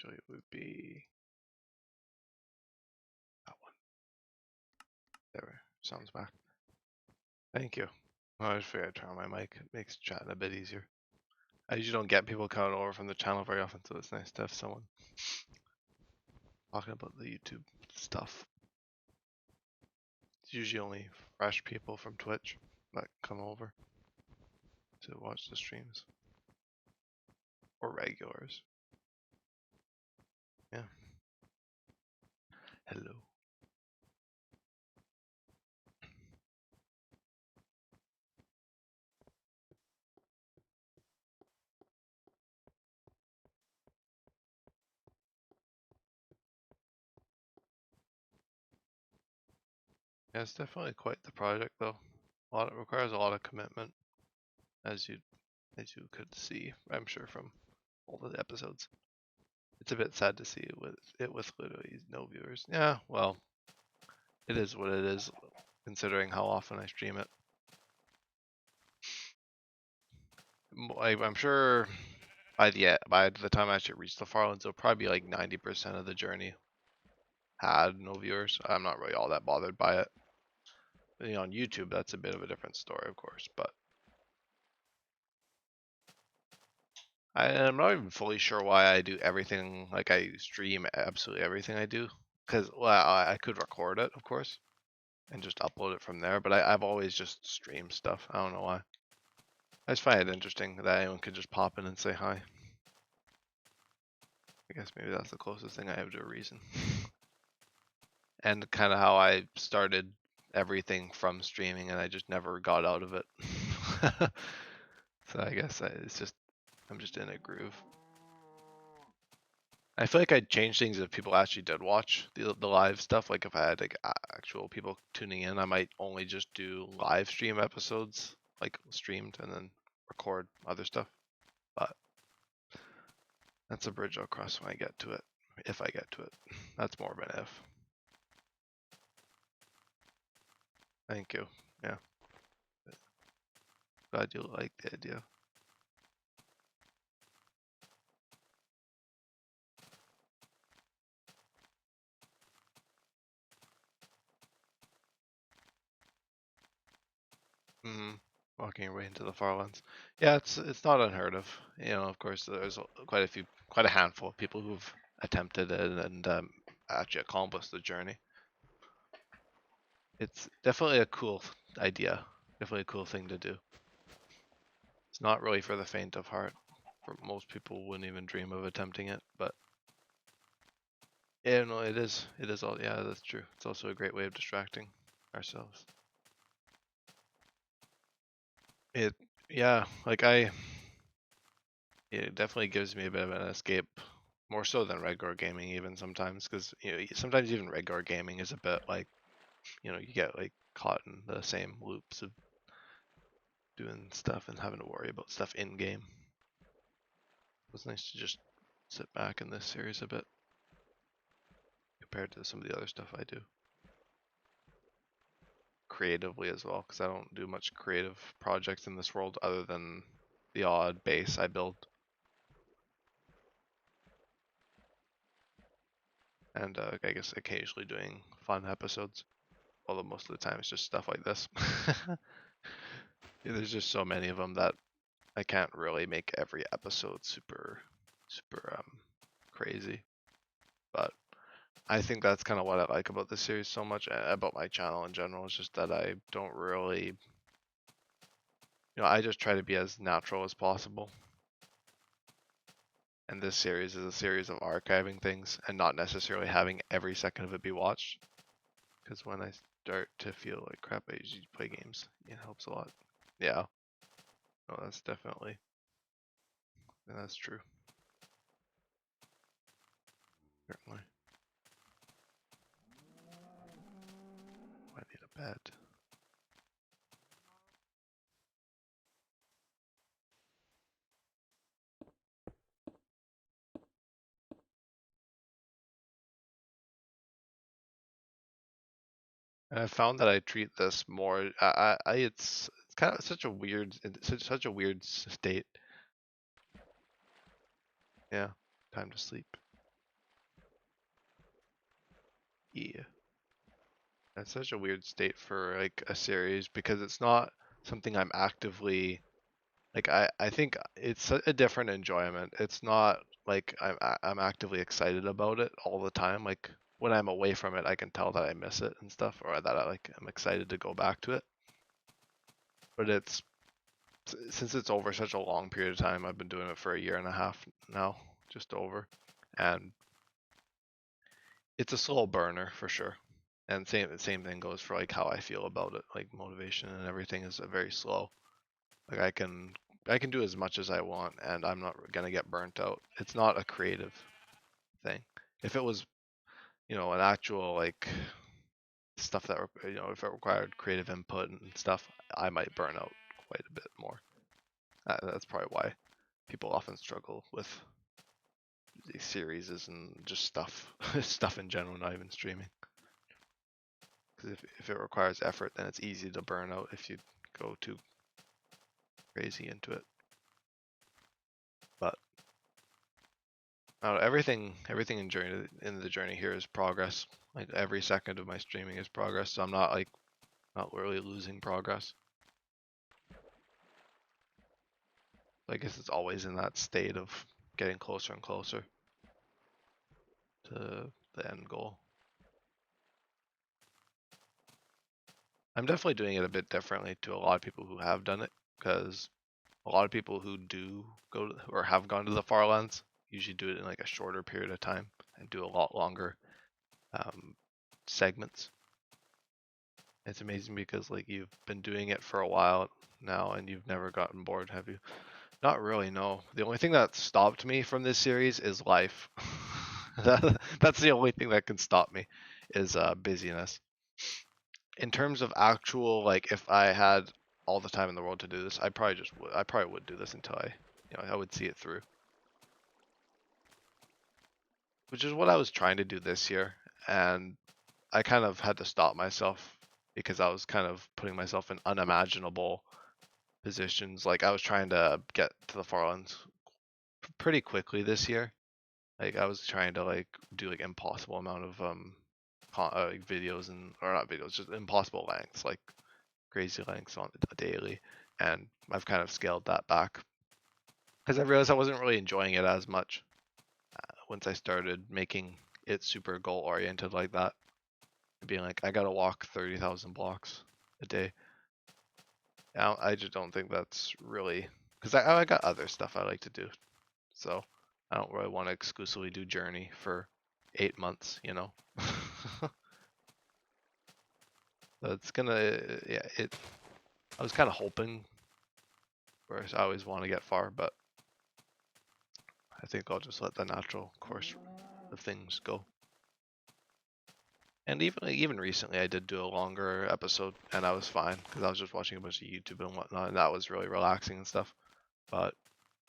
actually would be that one. There, sounds back. Thank you. I just figured I'd turn on my mic. It makes chatting a bit easier. I usually don't get people coming over from the channel very often, so it's nice to have someone talking about the YouTube stuff. It's usually only fresh people from Twitch that come over to watch the streams. Or regulars. Yeah. Hello. Yeah, it's definitely quite the project though. It requires a lot of commitment, as you could see, I'm sure, from all of the episodes. It's a bit sad to see it with literally no viewers. Yeah, well, it is what it is, considering how often I stream it. I'm sure by the time I actually reach the Farlands, it'll probably be like 90% of the journey had no viewers. I'm not really all that bothered by it. You know, on YouTube, that's a bit of a different story, of course, but I'm not even fully sure why I do everything, like I stream absolutely everything I do. Because, well, I could record it, of course, and just upload it from there, but I've always just streamed stuff. I don't know why. I just find it interesting that anyone could just pop in and say hi. I guess maybe that's the closest thing I have to a reason. And kind of how I started everything from streaming, and I just never got out of it. So I guess I'm just in a groove. I feel like I'd change things if people actually did watch the live stuff. Like if I had like actual people tuning in, I might only just do live stream episodes, like streamed, and then record other stuff. But that's a bridge I'll cross when I get to it, if I get to it. That's more of an if. Thank you. Yeah. Glad you like the idea. Walking your way into the Farlands. Yeah, it's not unheard of. You know, of course, there's quite a handful of people who've attempted it and actually accomplished the journey. It's definitely a cool idea. Definitely a cool thing to do. It's not really for the faint of heart. For most people, wouldn't even dream of attempting it. But yeah, no, it is. It is all. Yeah, that's true. It's also a great way of distracting ourselves. Yeah, like it definitely gives me a bit of an escape, more so than regular gaming even sometimes, because you know sometimes even regular gaming is a bit like, you know, you get like caught in the same loops of doing stuff and having to worry about stuff in game. It's nice to just sit back in this series a bit compared to some of the other stuff I do creatively as well, because I don't do much creative projects in this world other than the odd base I build. And I guess occasionally doing fun episodes, although most of the time it's just stuff like this. Yeah, there's just so many of them that I can't really make every episode super crazy. But I think that's kind of what I like about this series so much, about my channel in general. It's just that I don't really, you know, I just try to be as natural as possible. And this series is a series of archiving things and not necessarily having every second of it be watched. Because when I start to feel like crap, I usually play games. It helps a lot. Yeah. No, that's definitely, that's true. Certainly. I need a bed. And I found that I treat this more. It's kind of such a weird, such a weird state. Yeah, time to sleep. Yeah. That's such a weird state for like a series because it's not something I'm actively like I think it's a different enjoyment. It's not like I'm actively excited about it all the time. Like when I'm away from it, I can tell that I miss it and stuff, or that I'm excited to go back to it. But it's since it's over such a long period of time, I've been doing it for a year and a half now, just over, and it's a slow burner for sure. And same thing goes for like how I feel about it. Like motivation and everything is very slow. Like I can do as much as I want, and I'm not gonna get burnt out. It's not a creative thing. If it was, an actual like stuff that if it required creative input and stuff, I might burn out quite a bit more. That's probably why people often struggle with these series and just stuff, stuff in general, not even streaming. Because if it requires effort, then it's easy to burn out if you go too crazy into it. But I don't know, everything in the journey here is progress. Like every second of my streaming is progress, so I'm not really losing progress. I guess it's always in that state of getting closer and closer to the end goal. I'm definitely doing it a bit differently to a lot of people who have done it, because a lot of people who do go to, or have gone to the Farlands usually do it in like a shorter period of time and do a lot longer segments. It's amazing because like you've been doing it for a while now and you've never gotten bored, have you? Not really, no. The only thing that stopped me from this series is life. That's the only thing that can stop me is busyness. In terms of actual, like if I had all the time in the world to do this, I probably would do this until I would see it through. Which is what I was trying to do this year, and I kind of had to stop myself because I was kind of putting myself in unimaginable positions. Like I was trying to get to the Farlands pretty quickly this year. Like I was trying to like do like impossible amount of like videos or not videos, just impossible lengths, like crazy lengths on a daily, and I've kind of scaled that back because I realized I wasn't really enjoying it as much once I started making it super goal oriented like that. Being like, I gotta walk 30,000 blocks a day. I just don't think that's really, because I got other stuff I like to do, so I don't really want to exclusively do Journey for 8 months, So it's gonna, yeah, I was kind of hoping, whereas I always want to get far, but I think I'll just let the natural course of things go. And even recently, I did do a longer episode, and I was fine because I was just watching a bunch of YouTube and whatnot, and that was really relaxing and stuff. But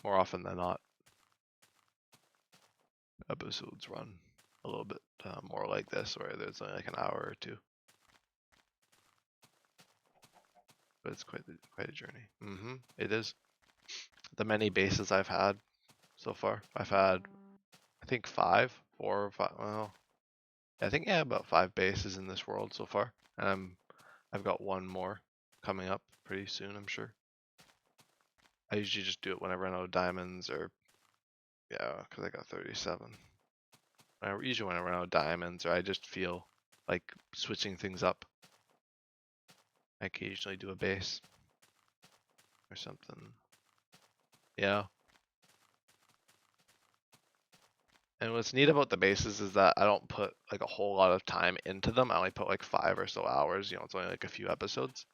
more often than not, episodes run a little bit more like this, where there's only like an hour or two. But it's quite a journey. It is. The many bases I've had so far. I've had, I think 4 or 5. Well, I think about 5 bases in this world so far, and I've got one more coming up pretty soon, I'm sure. I usually just do it when I run out of diamonds, or yeah, because I got 37. Usually when I run out of diamonds, or I just feel like switching things up. I occasionally do a base or something. Yeah. And what's neat about the bases is that I don't put like a whole lot of time into them. I only put like 5 or so hours. It's only like a few episodes.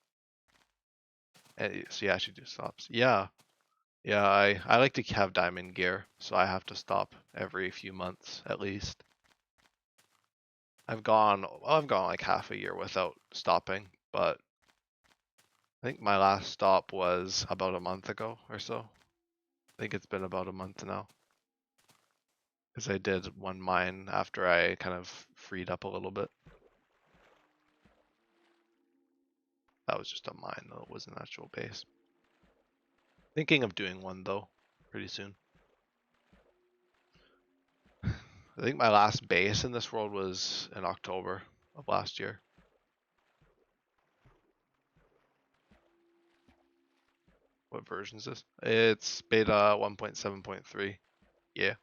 And so yeah, I should do stops. Yeah. Yeah, I like to have diamond gear, so I have to stop every few months at least. I've gone like half a year without stopping, but I think my last stop was about a month ago or so. I think it's been about a month now. Because I did one mine after I kind of freed up a little bit. That was just a mine though, it was an actual base. Thinking of doing one though, pretty soon. I think my last base in this world was in October of last year. What version is this? It's beta 1.7.3. Yeah.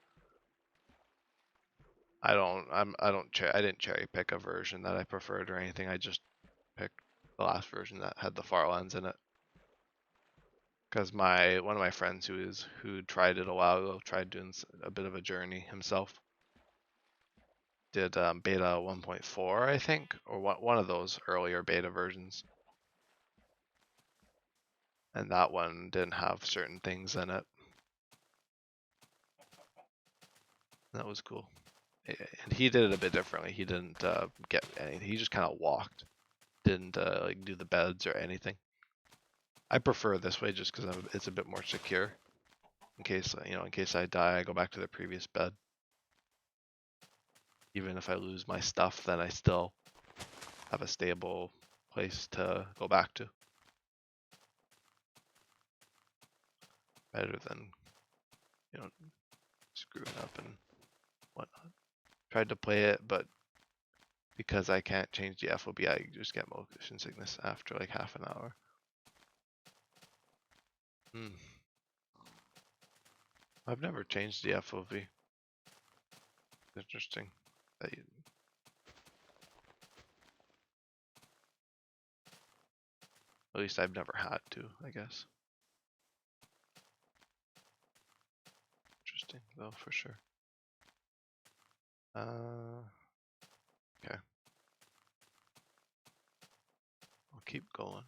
I didn't cherry pick a version that I preferred or anything. I just picked the last version that had the Farlands in it. Because one of my friends who tried it a while ago tried doing a bit of a journey himself. Did beta 1.4, I think, or one of those earlier beta versions. And that one didn't have certain things in it. That was cool. And he did it a bit differently. He didn't get anything. He just kind of walked. Didn't like do the beds or anything. I prefer this way just because it's a bit more secure. In case in case I die, I go back to the previous bed. Even if I lose my stuff, then I still have a stable place to go back to. Better than screwing up and whatnot. Tried to play it, but because I can't change the FOB, I just get motion sickness after like half an hour. I've never changed the FOV. Interesting. At least I've never had to, I guess. Interesting, though, for sure. Okay. I'll keep going.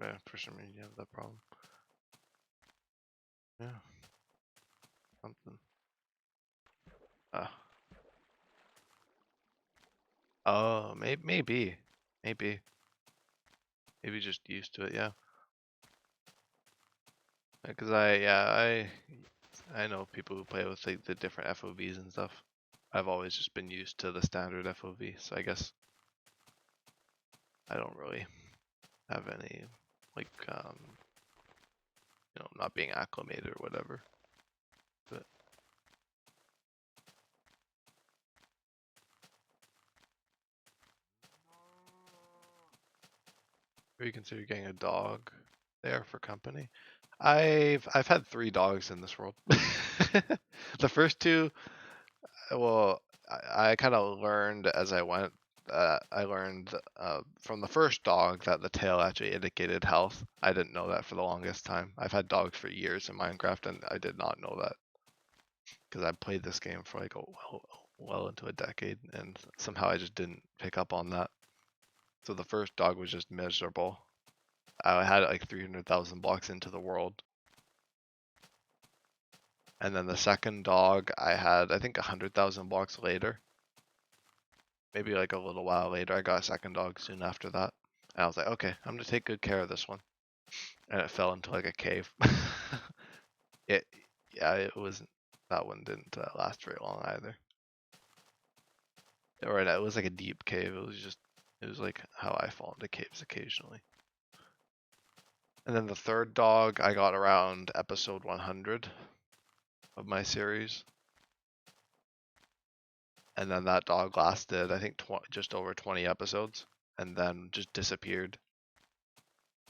Yeah, for some reason you have that problem. Yeah. Something. Oh, maybe. Maybe just used to it, yeah. Because I know people who play with like the different FOVs and stuff. I've always just been used to the standard FOV, so I guess I don't really have any like not being acclimated or whatever. But or you consider getting a dog there for company. I've had 3 dogs in this world. The first 2, well, I kind of learned as I went. I learned from the first dog that the tail actually indicated health. I didn't know that for the longest time. I've had dogs for years in Minecraft, and I did not know that because I played this game for like well into a decade, and somehow I just didn't pick up on that. So the first dog was just miserable. I had like 300,000 blocks into the world. And then the second dog I had, I think 100,000 blocks later. Maybe like a little while later, I got a second dog soon after that. And I was like, okay, I'm gonna take good care of this one. And it fell into like a cave. It wasn't, that one didn't last very long either. Or it was like a deep cave. It was like how I fall into caves occasionally. And then the third dog I got around episode 100 of my series. And then that dog lasted, I think, just over 20 episodes, and then just disappeared.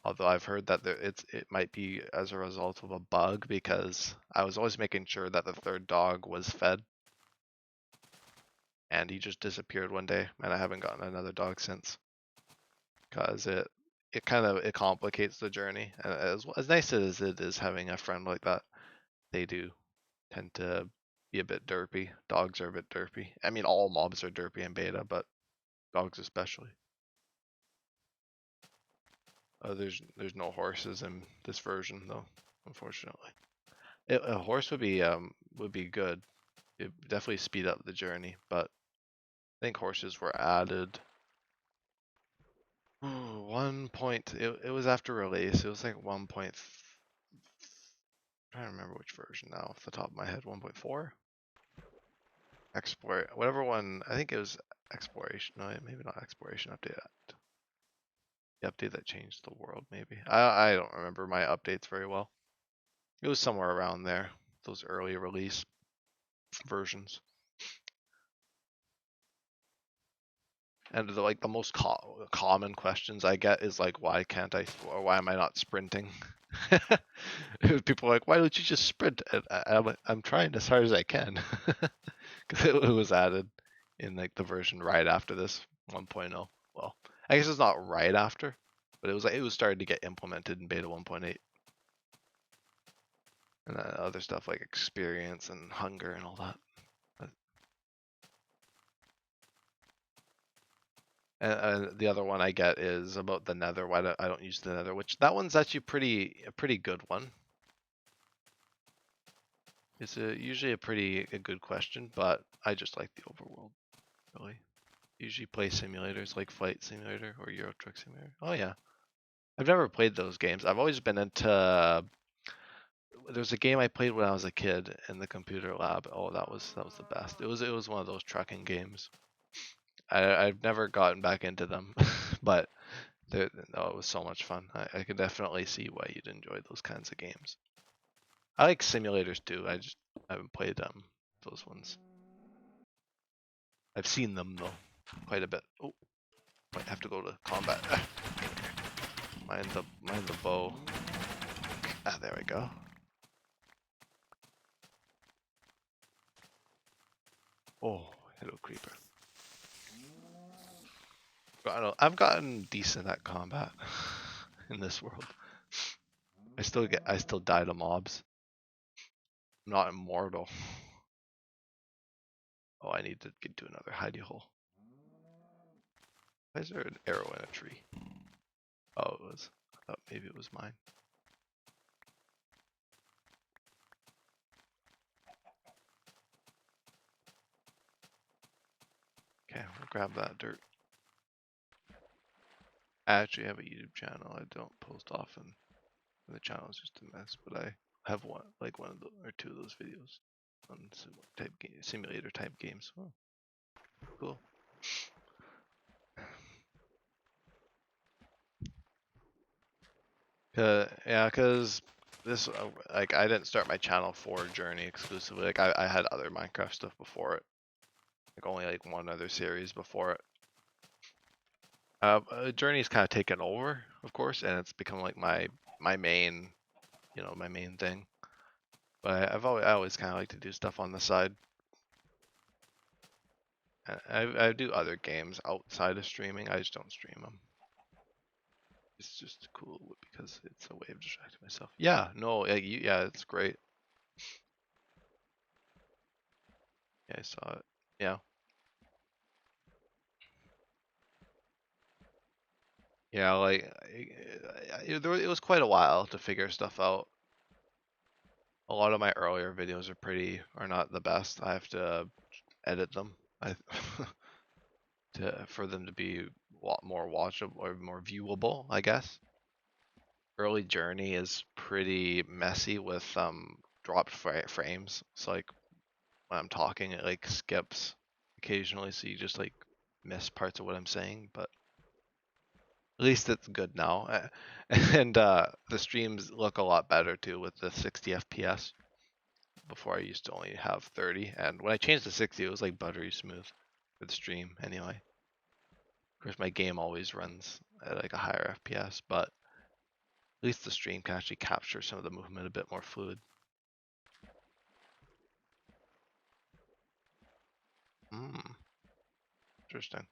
Although I've heard that it might be as a result of a bug, because I was always making sure that the third dog was fed, and he just disappeared one day, and I haven't gotten another dog since. Because it complicates the journey, and as nice as it is having a friend like that, they do tend to be a bit derpy. Dogs are a bit derpy. I mean, all mobs are derpy in beta, but dogs especially. There's no horses in this version though, unfortunately. A horse would be good. It would definitely speed up the journey, but I think horses were added It was after release. It was like 1. I don't remember which version now off the top of my head. 1.4? Explore, whatever one. I think it was exploration. No, maybe not exploration update. The update that changed the world, maybe. I don't remember my updates very well. It was somewhere around there. Those early release versions. And the most common questions I get is like, why can't I, or why am I not sprinting? People are like, why don't you just sprint? And I'm trying as hard as I can, because it was added in like the version right after this 1.0. Well, I guess it's not right after, but it was starting to get implemented in beta 1.8, and then other stuff like experience and hunger and all that. And the other one I get is about the Nether. Why I don't use the Nether? Which that one's actually a pretty good one. It's usually a good question, but I just like the overworld. Really, usually play simulators like Flight Simulator or Euro Truck Simulator. Oh yeah, I've never played those games. I've always been into. There's a game I played when I was a kid in the computer lab. Oh, that was the best. It was one of those trucking games. I've never gotten back into them, but oh, it was so much fun. I could definitely see why you'd enjoy those kinds of games. I like simulators too. I haven't played those ones. I've seen them though, quite a bit. Oh, might have to go to combat. Mind the bow. Ah, there we go. Oh, hello creeper. I've gotten decent at combat in this world. I still die to mobs. I'm not immortal. Oh, I need to get to another hidey hole. Why is there an arrow in a tree? Oh, it was. I thought maybe it was mine. Okay, we'll grab that dirt. I actually have a YouTube channel. I don't post often. The channel is just a mess, but I have one of the, or two of those videos on simulator type games. Oh, cool. Yeah, cause this I didn't start my channel for Journey exclusively. Like I had other Minecraft stuff before it. Like only like one other series before it. Journey's kind of taken over, of course, and it's become like my main, my main thing. But I always kind of like to do stuff on the side. I do other games outside of streaming. I just don't stream them. It's just cool because it's a way of distracting myself. Yeah, no, yeah, it's great. Yeah, I saw it. Yeah. Yeah, like it was quite a while to figure stuff out. A lot of my earlier videos are not the best. I have to edit them. For them to be more watchable or more viewable, I guess. Early Journey is pretty messy with dropped frames. So like when I'm talking, it like skips occasionally, so you just like miss parts of what I'm saying. But at least it's good now, and the streams look a lot better too with the 60 FPS. Before I used to only have 30, and when I changed to 60, it was like buttery smooth for the stream anyway. Of course, my game always runs at like a higher FPS, but at least the stream can actually capture some of the movement a bit more fluid. Interesting.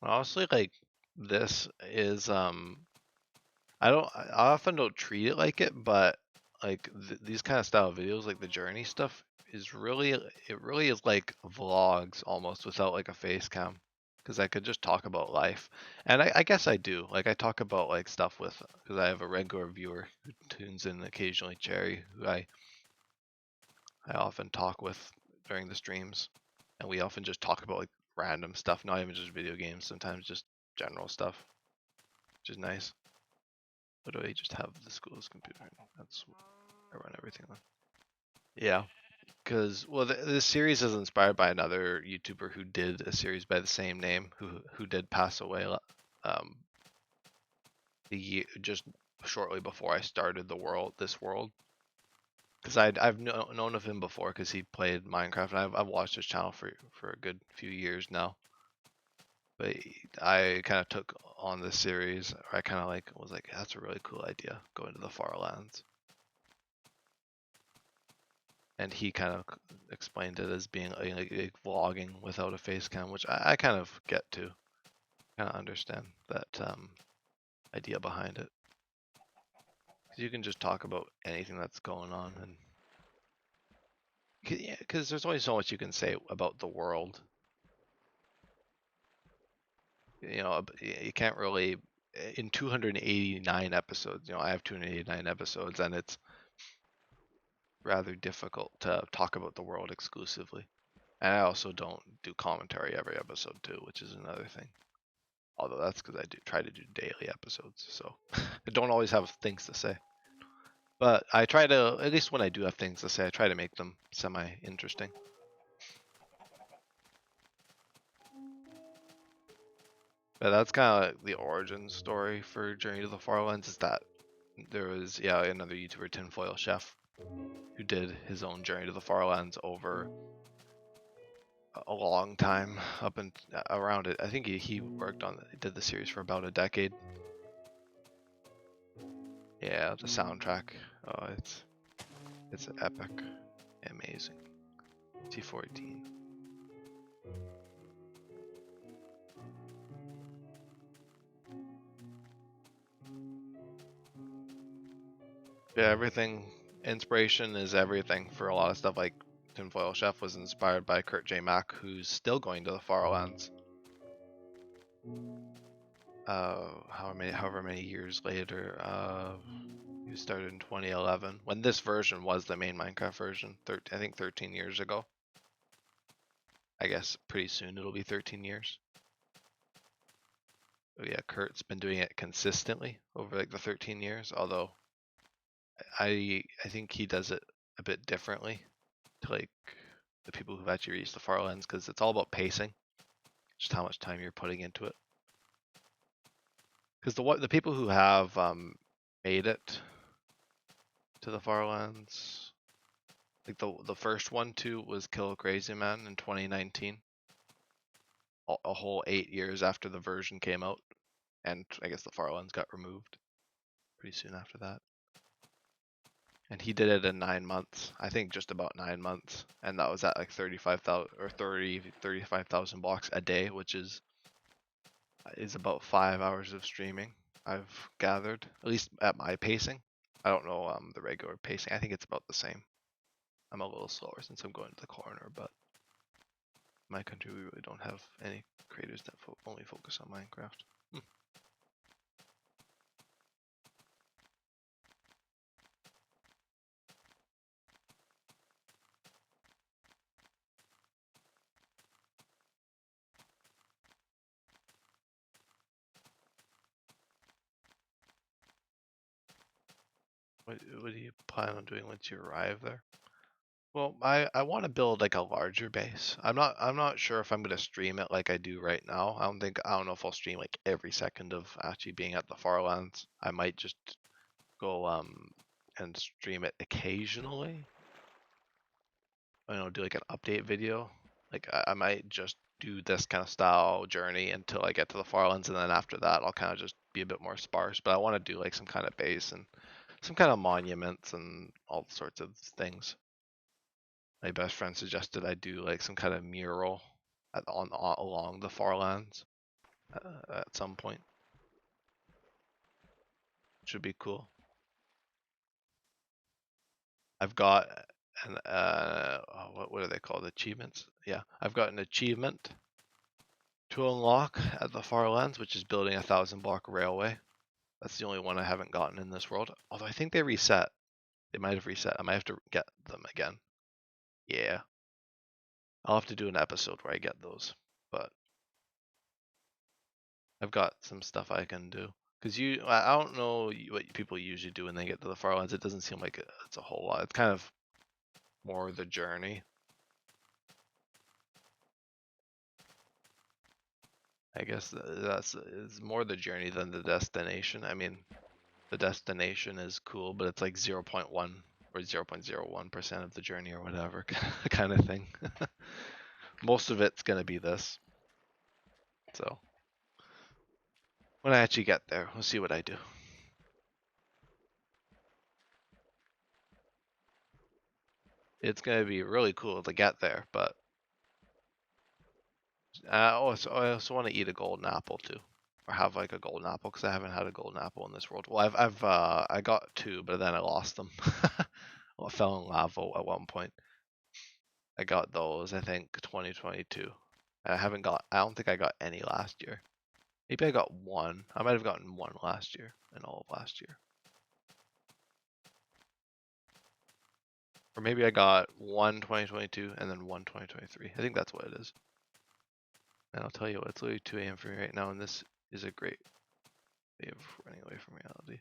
Honestly, like this is I often don't treat it like it, but like these kind of style videos, like the journey stuff, is really it really is like vlogs almost without like a face cam. because I could just talk about life, and I guess I do. Like I talk about like stuff with because I have a regular viewer who tunes in occasionally, Cherry, who I often talk with during the streams, and we often just talk about like random stuff, not even just video games. Sometimes just general stuff, which is nice. But I just have the school's computer. That's what I run everything on. Yeah. Because well, this series is inspired by another YouTuber who did a series by the same name, who did pass away, the year just shortly before I started this world. Because I've known of him before because he played Minecraft, and I've watched his channel for a good few years now. But I kind of took on this series. I kind of like was like, that's a really cool idea, going to the Farlands. And he kind of explained it as being like vlogging without a face cam, which I kind of get to, kind of understand that idea behind it. Because you can just talk about anything that's going on, and yeah, because there's only so much you can say about the world. You know, you can't really in 289 episodes. You know, I have 289 episodes, and it's rather difficult to talk about the world exclusively. And I also don't do commentary every episode too, which is another thing. Although that's because I do try to do daily episodes, so I don't always have things to say. But I try to, at least when I do have things to say, I try to make them semi-interesting. But that's kind of the origin story for Journey to the Farlands, is that there was, yeah, another YouTuber, Tinfoil Chef, who did his own Journey to the Farlands over a long time, up and around it. I think he worked on, did the series for about a decade. Yeah, the soundtrack, oh, it's epic, amazing. T14. Yeah, everything, inspiration is everything for a lot of stuff. Like Tinfoil Chef was inspired by Kurt J. Mack, who's still going to the Farlands. However many years later. He started in 2011 when this version was the main Minecraft version. I think 13 years ago. I guess pretty soon it'll be 13 years. But yeah, Kurt's been doing it consistently over like the 13 years. Although I think he does it a bit differently to like the people who've actually reached the Farlands, because it's all about pacing, just how much time you're putting into it. Because the people who have made it to the Farlands, like the first one too was Kill Crazy Man in 2019, a whole 8 years after the version came out, and I guess the Farlands got removed pretty soon after that. And he did it in 9 months, I think just about 9 months, and that was at like 35,000 or 35,000 blocks a day, which is about 5 hours of streaming, I've gathered, at least at my pacing. I don't know the regular pacing. I think it's about the same. I'm a little slower since I'm going to the corner, but in my country we really don't have any creators that only focus on Minecraft. What do you plan on doing once you arrive there? Well, I want to build like a larger base. I'm not sure if I'm gonna stream it like I do right now. I don't know if I'll stream like every second of actually being at the Farlands. I might just go and stream it occasionally. You know, do like an update video. Like I might just do this kind of style journey until I get to the Farlands, and then after that I'll kind of just be a bit more sparse. But I want to do like some kind of base and some kind of monuments and all sorts of things. My best friend suggested I do like some kind of mural along the Farlands at some point. Should be cool. I've got an what are they called? Achievements? Yeah, I've got an achievement to unlock at the Farlands, which is building a 1,000-block railway. That's the only one I haven't gotten in this world. Although I think they reset. They might have reset. I might have to get them again. Yeah. I'll have to do an episode where I get those. But I've got some stuff I can do. Because I don't know what people usually do when they get to the Farlands. It doesn't seem like it's a whole lot. It's kind of more the journey. I guess it's more the journey than the destination. I mean, the destination is cool, but it's like 0.1 or 0.01% of the journey or whatever kind of thing. Most of it's going to be this. So when I actually get there, we'll see what I do. It's going to be really cool to get there, but I also want to eat a golden apple too, or have like a golden apple because I haven't had a golden apple in this world. Well, I got two, but then I lost them. Well, I fell in lava at one point. I got those, I think, 2022. I don't think I got any last year. Maybe I got one. I might have gotten one last year, in all of last year. Or maybe I got one 2022 and then one 2023. I think that's what it is. And I'll tell you what, it's literally 2 a.m. for me right now, and this is a great way of running away from reality.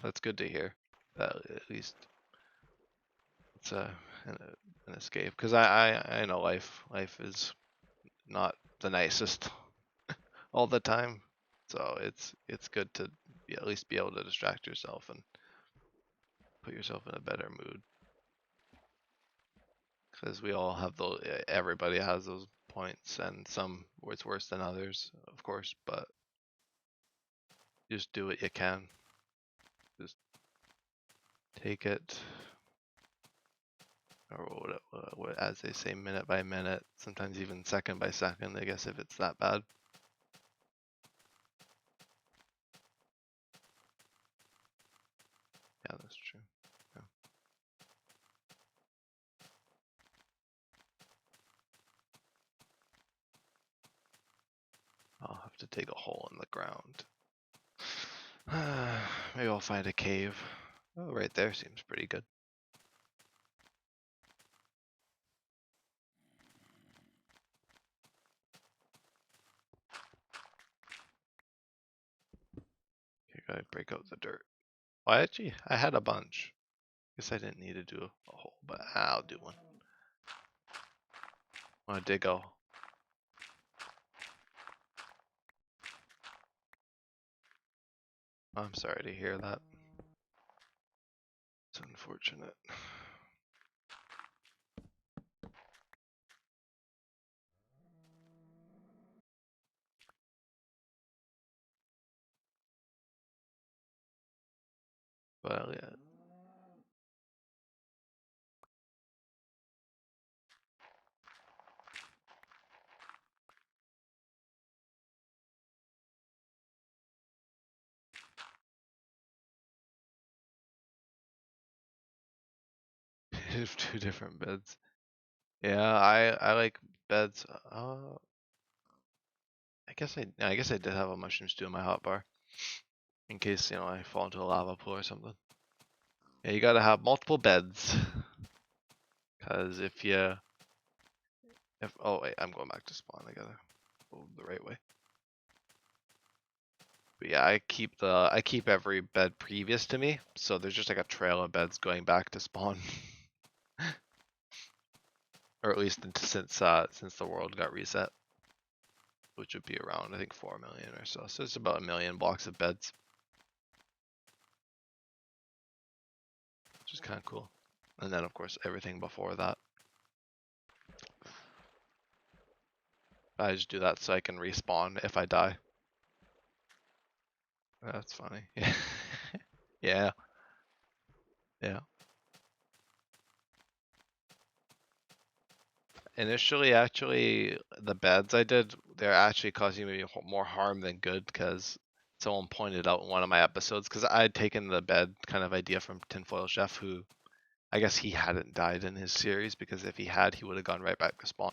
That's good to hear. That at least it's an escape. Because I know life is not the nicest all the time. So it's good to at least be able to distract yourself and put yourself in a better mood. Because we all have those, everybody has those points, and some where it's worse than others, of course, but just do what you can. Just take it, or what, as they say, minute by minute, sometimes even second by second, I guess, if it's that bad. Yeah, that's true. Yeah. I'll have to dig a hole in the ground. Maybe I'll find a cave. Oh, right there seems pretty good. Okay, gotta break out the dirt. Well, actually, I had a bunch. Guess I didn't need to do a hole, but I'll do one. I want to dig a. I'm sorry to hear that. It's unfortunate. Well, yeah. Have two different beds. Yeah, I like beds. I guess I did have a mushroom stew in my hotbar, in case I fall into a lava pool or something. Yeah, you gotta have multiple beds, cause if oh wait, I'm going back to spawn. I gotta go the right way. But yeah, I keep every bed previous to me, so there's just like a trail of beds going back to spawn. Or at least since the world got reset, which would be around I think 4 million or so. So it's about 1 million blocks of beds, which is kind of cool. And then of course everything before that. I just do that so I can respawn if I die. That's funny. Yeah. Yeah. Initially, actually, the beds I did, they're actually causing me more harm than good because someone pointed out in one of my episodes, because I had taken the bed kind of idea from Tinfoil Chef, who I guess he hadn't died in his series, because if he had, he would have gone right back to spawn.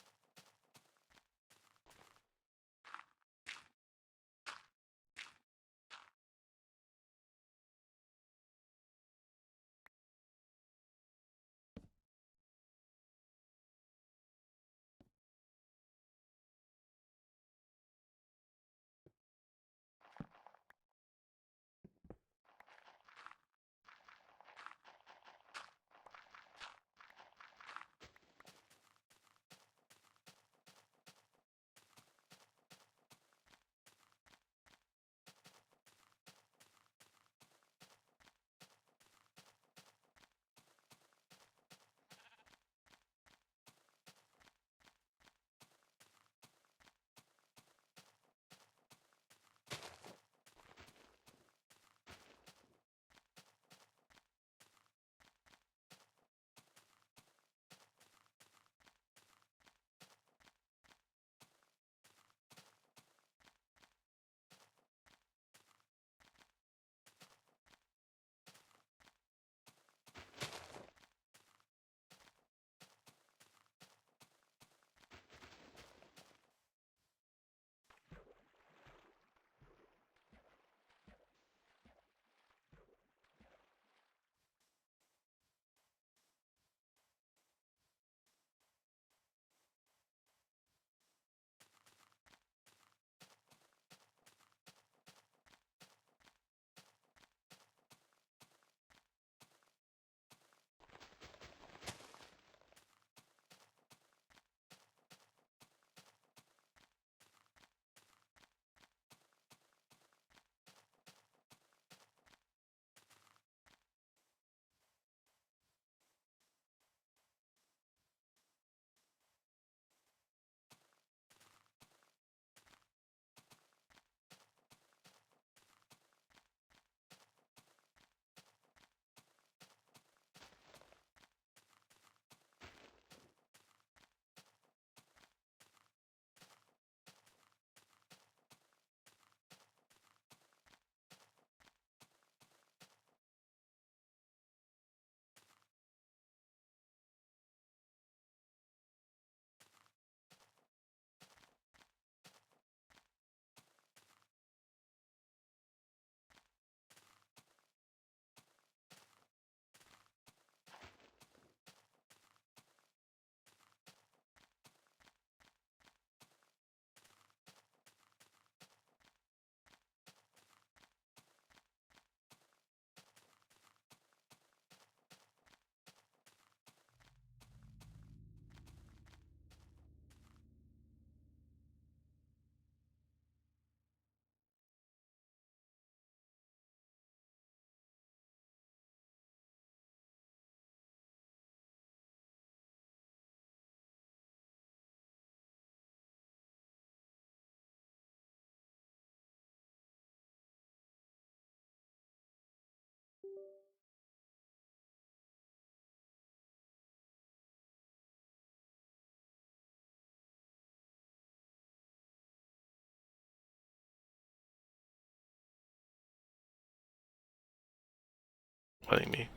letting me.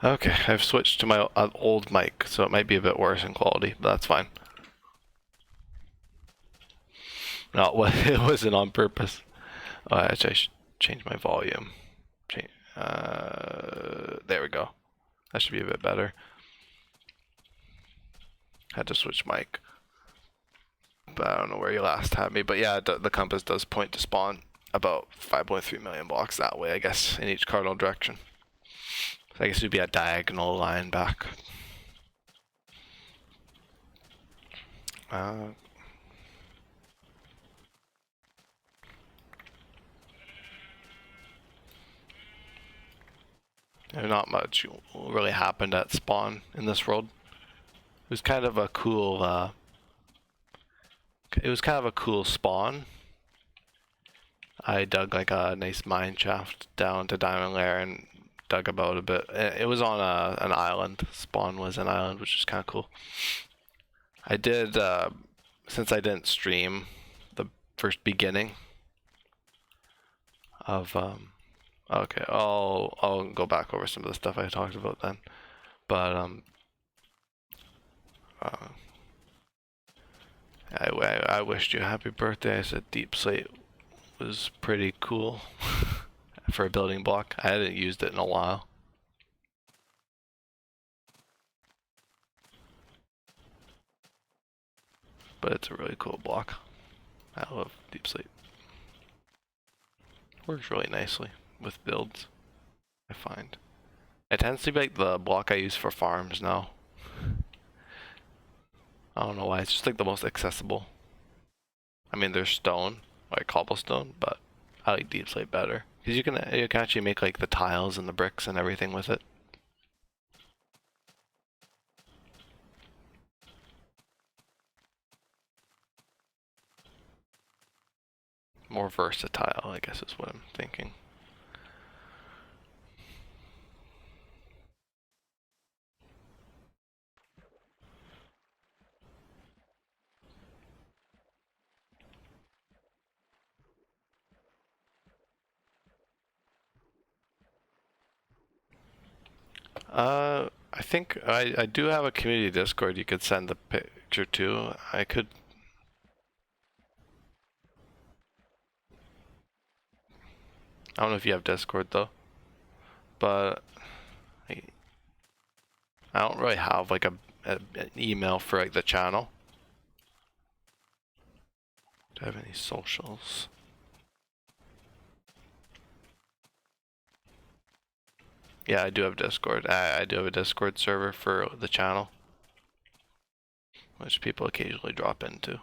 Okay, I've switched to my old mic, so it might be a bit worse in quality, but that's fine. No, it wasn't on purpose. Oh, actually, I should change my volume. There we go. That should be a bit better. Had to switch mic. But I don't know where you last had me. But yeah, the compass does point to spawn about 5.3 million blocks that way, I guess, in each cardinal direction. So I guess it would be a diagonal line back. Not much really happened at spawn in this world. It was kind of a cool. It was kind of a cool spawn. I dug like a nice mine shaft down to Diamond Lair and dug about a bit. It was on an island. Spawn was an island, which is kind of cool. I did, since I didn't stream the first beginning of, okay, I'll go back over some of the stuff I talked about then. But, I wished you a happy birthday. I said Deep Slate was pretty cool for a building block. I hadn't used it in a while. But it's a really cool block. I love Deep Slate. Works really nicely with builds, I find. It tends to be like the block I use for farms now. I don't know why, it's just like the most accessible. I mean, there's stone, like cobblestone, but I like Deep Slate better. Because you can actually make like the tiles and the bricks and everything with it. More versatile, I guess is what I'm thinking. I think I do have a community Discord you could send the picture to. I could. I don't know if you have Discord though, but I don't really have like an email for like the channel. Do I have any socials? Yeah, I do have Discord. I do have a Discord server for the channel, which people occasionally drop into.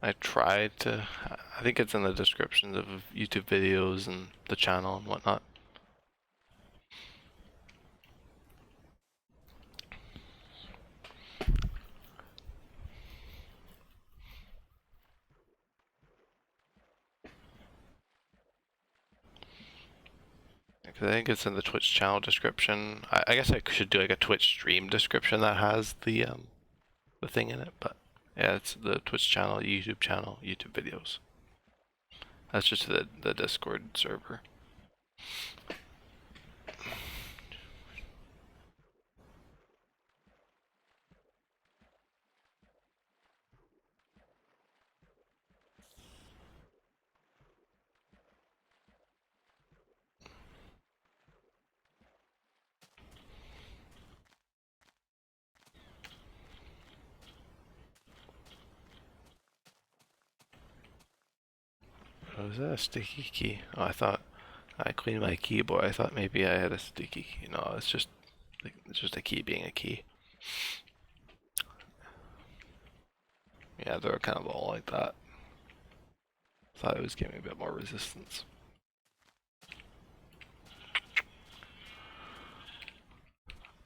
I tried to. I think it's in the descriptions of YouTube videos and the channel and whatnot. Because I think it's in the Twitch channel description. I guess I should do like a Twitch stream description that has the thing in it, but yeah, it's the Twitch channel, YouTube videos. That's just the Discord server. Oh, is that a sticky key? Oh, I thought I cleaned my keyboard. I thought maybe I had a sticky key. No, it's just a key being a key. Yeah, they're kind of all like that. Thought it was giving a bit more resistance.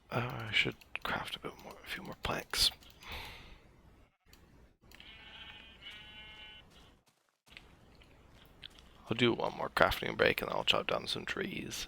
I should craft a few more planks. I'll do one more crafting break and then I'll chop down some trees.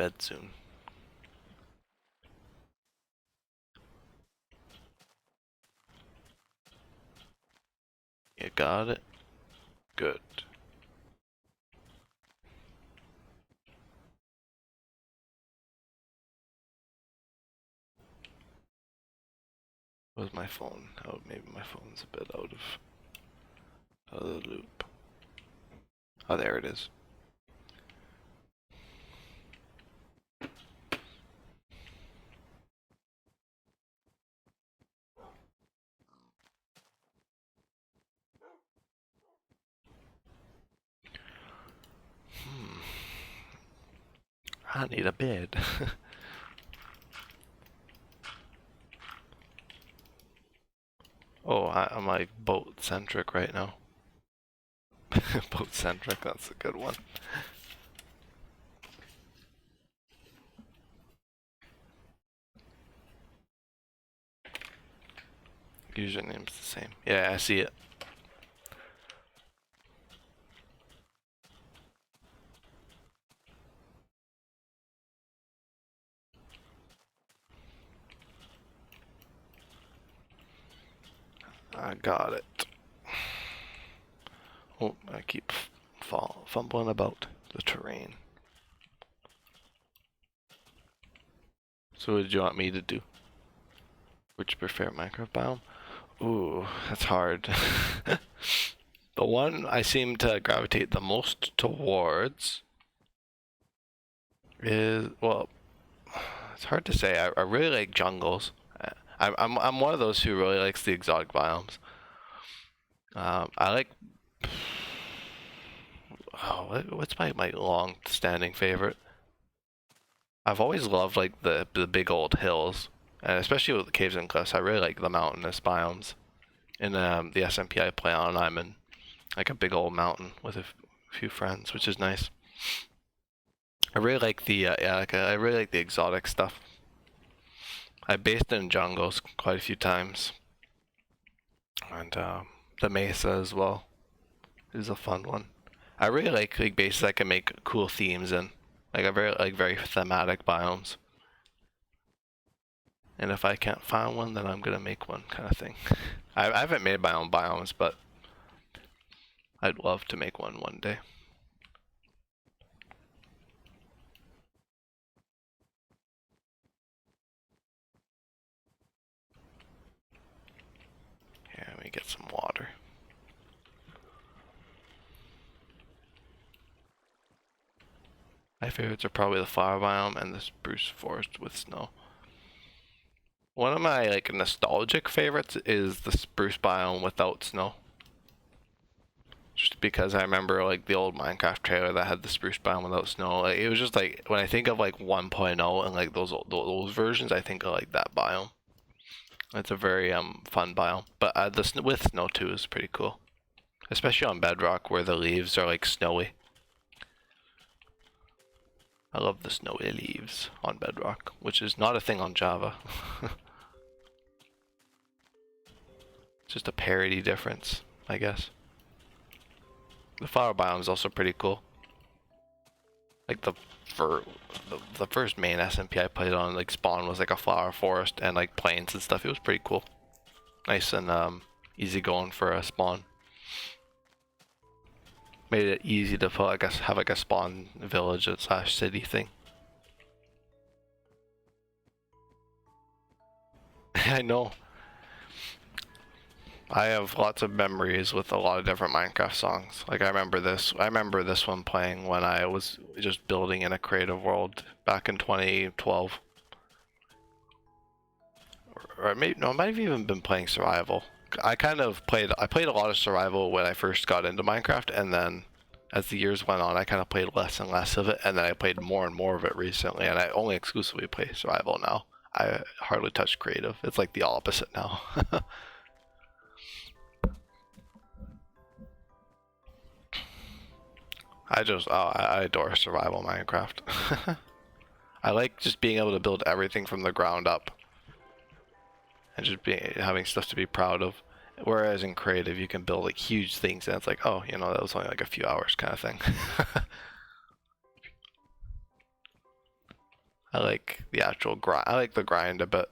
bed soon. You got it? Good. Where's my phone? Oh, maybe my phone's a bit out of the loop. Oh, there it is. I need a bed. Oh, I'm like boat centric right now. Boat centric, that's a good one. Username's the same. Yeah, I see it. I got it. Oh, I keep fumbling about the terrain. So what did you want me to do? Would you prefer Minecraft biome? Ooh, that's hard. The one I seem to gravitate the most towards is, well, it's hard to say. I really like jungles. I'm one of those who really likes the exotic biomes. I like. Oh, what's my long-standing favorite? I've always loved like the big old hills, and especially with the caves and cliffs. I really like the mountainous biomes. In the SMP I play on, I'm in like a big old mountain with a few friends, which is nice. I really like the I really like the exotic stuff. I based in jungles quite a few times, and the mesa as well is a fun one. I really like bases I can make cool themes in. Like I very thematic biomes. And if I can't find one, then I'm gonna make one, kind of thing. I haven't made my own biomes, but I'd love to make one day. Here, let me get some water. My favorites are probably the flower biome and the spruce forest with snow. One of my like nostalgic favorites is the spruce biome without snow. Just because I remember like the old Minecraft trailer that had the spruce biome without snow. Like it was just like when I think of like 1.0 and like those versions, I think of like that biome. It's a very fun biome, but with snow too is pretty cool, especially on Bedrock where the leaves are like snowy. I love the snowy leaves on Bedrock, which is not a thing on Java. It's just a parity difference, I guess. The flower biome is also pretty cool. Like the first main SMP I played on, like spawn was like a flower forest and like plains and stuff. It was pretty cool, nice and easy going for a spawn. Made it easy to put, I guess, have like a spawn village / city thing. I know. I have lots of memories with a lot of different Minecraft songs. Like I remember this one playing when I was just building in a creative world back in 2012. Or maybe no, I might have even been playing survival. I played a lot of survival when I first got into Minecraft, and then as the years went on, I kind of played less and less of it, and then I played more and more of it recently, and I only exclusively play survival now. I hardly touch creative. It's like the opposite now. I adore survival Minecraft. I like just being able to build everything from the ground up and just having stuff to be proud of. Whereas in creative, you can build like huge things, and it's like, oh, you know, that was only like a few hours kind of thing. I like the actual grind. I like the grind a bit.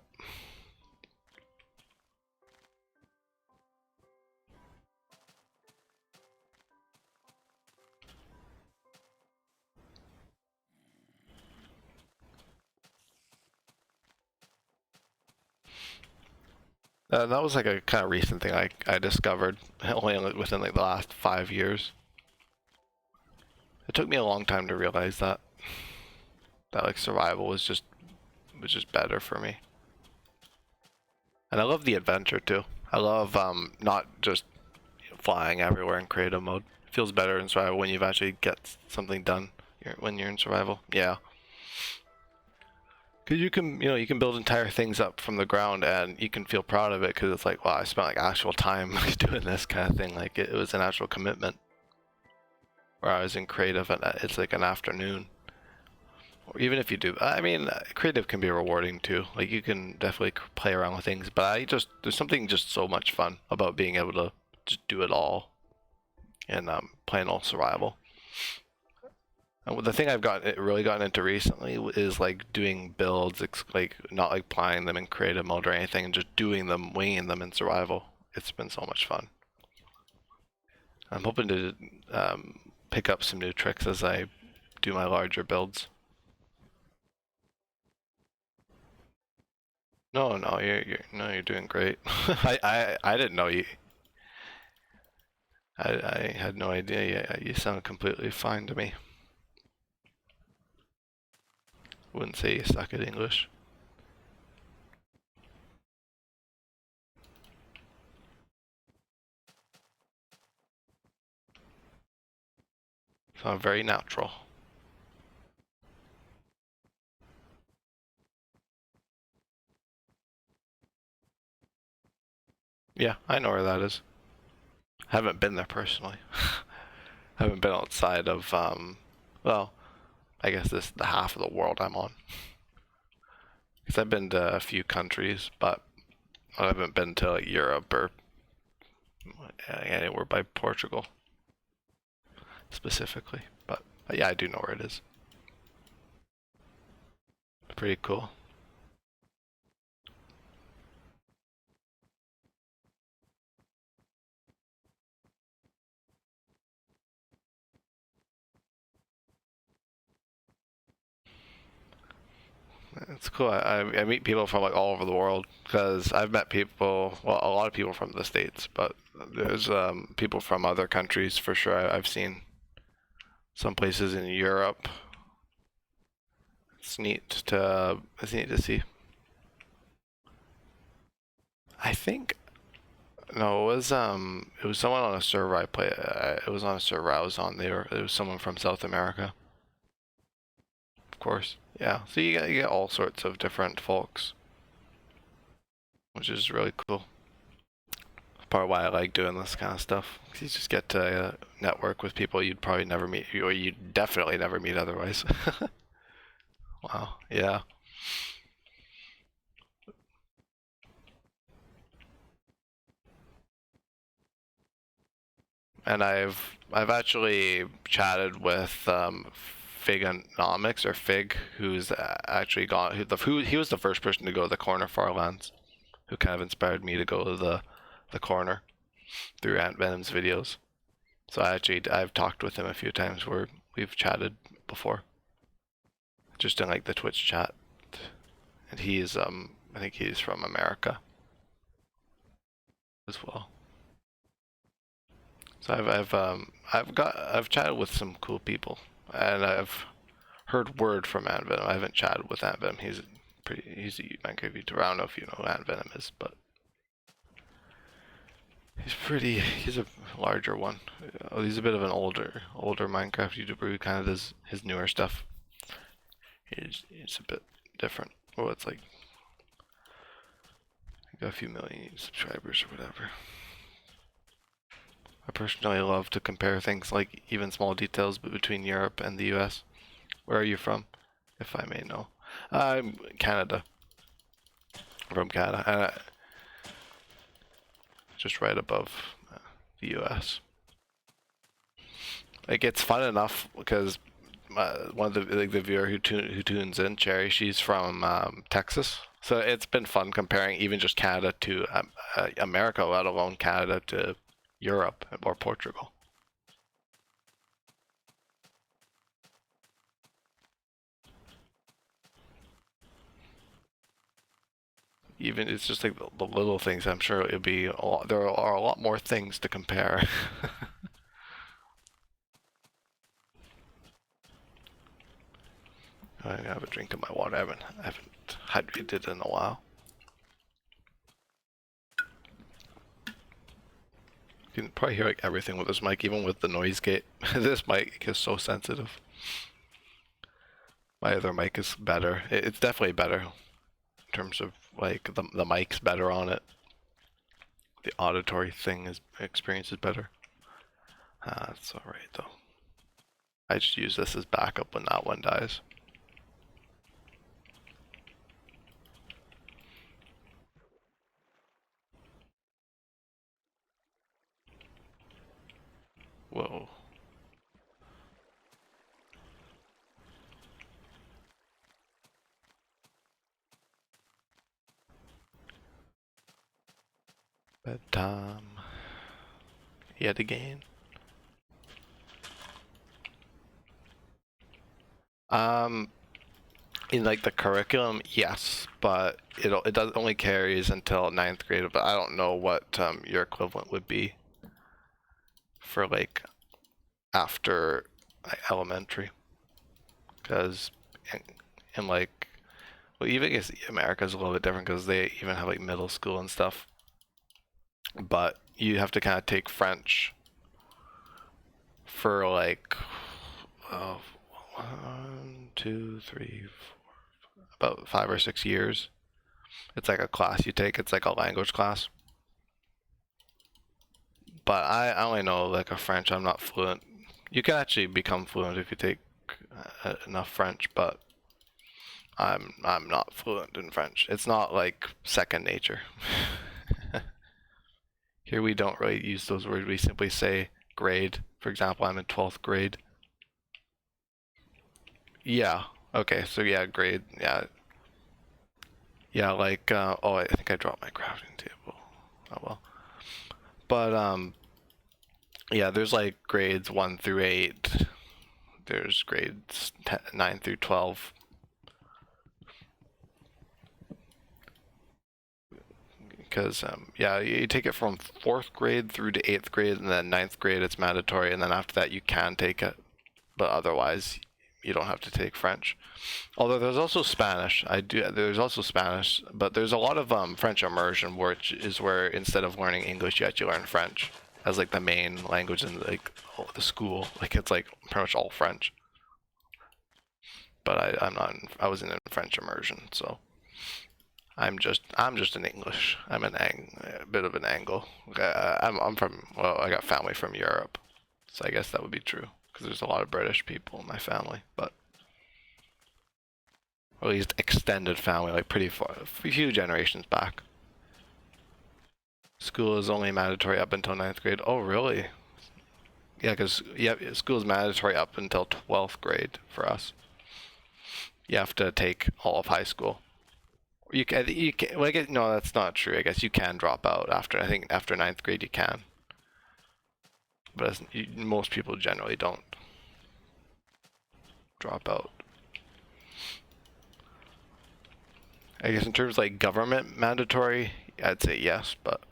That was like a kind of recent thing I discovered only within like the last 5 years. It took me a long time to realize that like survival was just better for me. And I love the adventure too. I love not just flying everywhere in creative mode. It feels better in survival when you've actually get something done when you're in survival. Yeah. Because you can build entire things up from the ground and you can feel proud of it because it's like, wow, I spent like actual time doing this kind of thing. Like it was an actual commitment. Where I was in creative and it's like an afternoon. Or even if you do, I mean, creative can be rewarding too. Like you can definitely play around with things, but there's something just so much fun about being able to just do it all and playing all survival. And the thing I've really gotten into recently is like doing builds, like not like applying them in creative mode or anything, and just doing them, winging them in survival. It's been so much fun. I'm hoping to pick up some new tricks as I do my larger builds. No, no, you're doing great. I didn't know you. I had no idea. Yeah, you sound completely fine to me. Wouldn't say you suck at English. Sound very natural. Yeah, I know where that is. I haven't been there personally. I haven't been outside of well, I guess this is the half of the world I'm on. Because I've been to a few countries, but I haven't been to like Europe or anywhere by Portugal specifically. But yeah, I do know where it is. Pretty cool. It's cool. I meet people from like all over the world because I've met people, well, a lot of people from the States, but there's people from other countries for sure. I've seen some places in Europe. It's neat to see. I think no, it was someone on a server I play. It was on a server I was on. It was someone from South America, of course. Yeah, so you get all sorts of different folks, which is really cool. Part of why I like doing this kind of stuff. 'Cause you just get to network with people you'd probably never meet, or you'd definitely never meet otherwise. Wow, yeah. And I've actually chatted with Figonomics or Fig, who's actually gone. He was the first person to go to the corner Farlands, who kind of inspired me to go to the corner through Ant Venom's videos. So I've talked with him a few times where we've chatted before, just in like the Twitch chat, and he's I think he's from America as well. So I've chatted with some cool people, and I've heard word from Ant Venom. I haven't chatted with Ant Venom. He's a Minecraft YouTuber. I don't know if you know who Ant Venom is, but he's a larger one. He's a bit of an older Minecraft YouTuber who kind of does his newer stuff. He's a bit different. Well, it's like got a few million subscribers or whatever. I personally love to compare things like even small details between Europe and the US. Where are you from, if I may know? I'm Canada. From Canada, just right above the US. It gets fun enough because one of the viewer who tunes in, Cherry, she's from Texas. So it's been fun comparing even just Canada to America, let alone Canada to Europe or Portugal. Even it's just like the little things. I'm sure it'll be a lot, there are a lot more things to compare. I have a drink of my water. I haven't hydrated in a while. You can probably hear like everything with this mic, even with the noise gate. This mic is so sensitive. My other mic is better. It's definitely better in terms of like the mic's better on it. The auditory experience is better. That's alright though. I just use this as backup when that one dies. Whoa. Bedtime. Yet again. In like the curriculum, yes, but it does only carries until 9th grade. But I don't know what your equivalent would be for like after elementary, because in like, well, even I guess America's a little bit different because they even have like middle school and stuff. But you have to kind of take French for like 1, 2, 3, 4, about 5 or 6 years. It's like a class you take. It's like a language class. But I only know like a French. I'm not fluent. You can actually become fluent if you take enough French, but I'm not fluent in French. It's not like second nature. Here we don't really use those words. We simply say grade. For example, I'm in 12th grade. Yeah. Okay. So yeah, grade. Yeah. Yeah. Like oh, I think I dropped my crafting table. Oh well. But yeah, there's like grades 1 through 8. There's grades 9 through 12. Because yeah, you take it from 4th grade through to 8th grade, and then 9th grade it's mandatory, and then after that you can take it, but otherwise you don't have to take French. Although there's also Spanish. There's also Spanish, but there's a lot of French immersion, which is where instead of learning English, you actually learn French as like the main language in like the school. Like it's like pretty much all French. But I wasn't in French immersion, so I'm just in English. I'm a bit of an angle. I'm from, well, I got family from Europe, so I guess that would be true because there's a lot of British people in my family, but or at least extended family, like pretty far, a few generations back. School is only mandatory up until 9th grade. Oh, really? Yeah, because yeah, school is mandatory up until 12th grade for us. You have to take all of high school. You can, well, I guess, no, that's not true. I guess you can drop out after, I think after 9th grade you can. But most people generally don't drop out. I guess in terms of like government mandatory, I'd say yes, but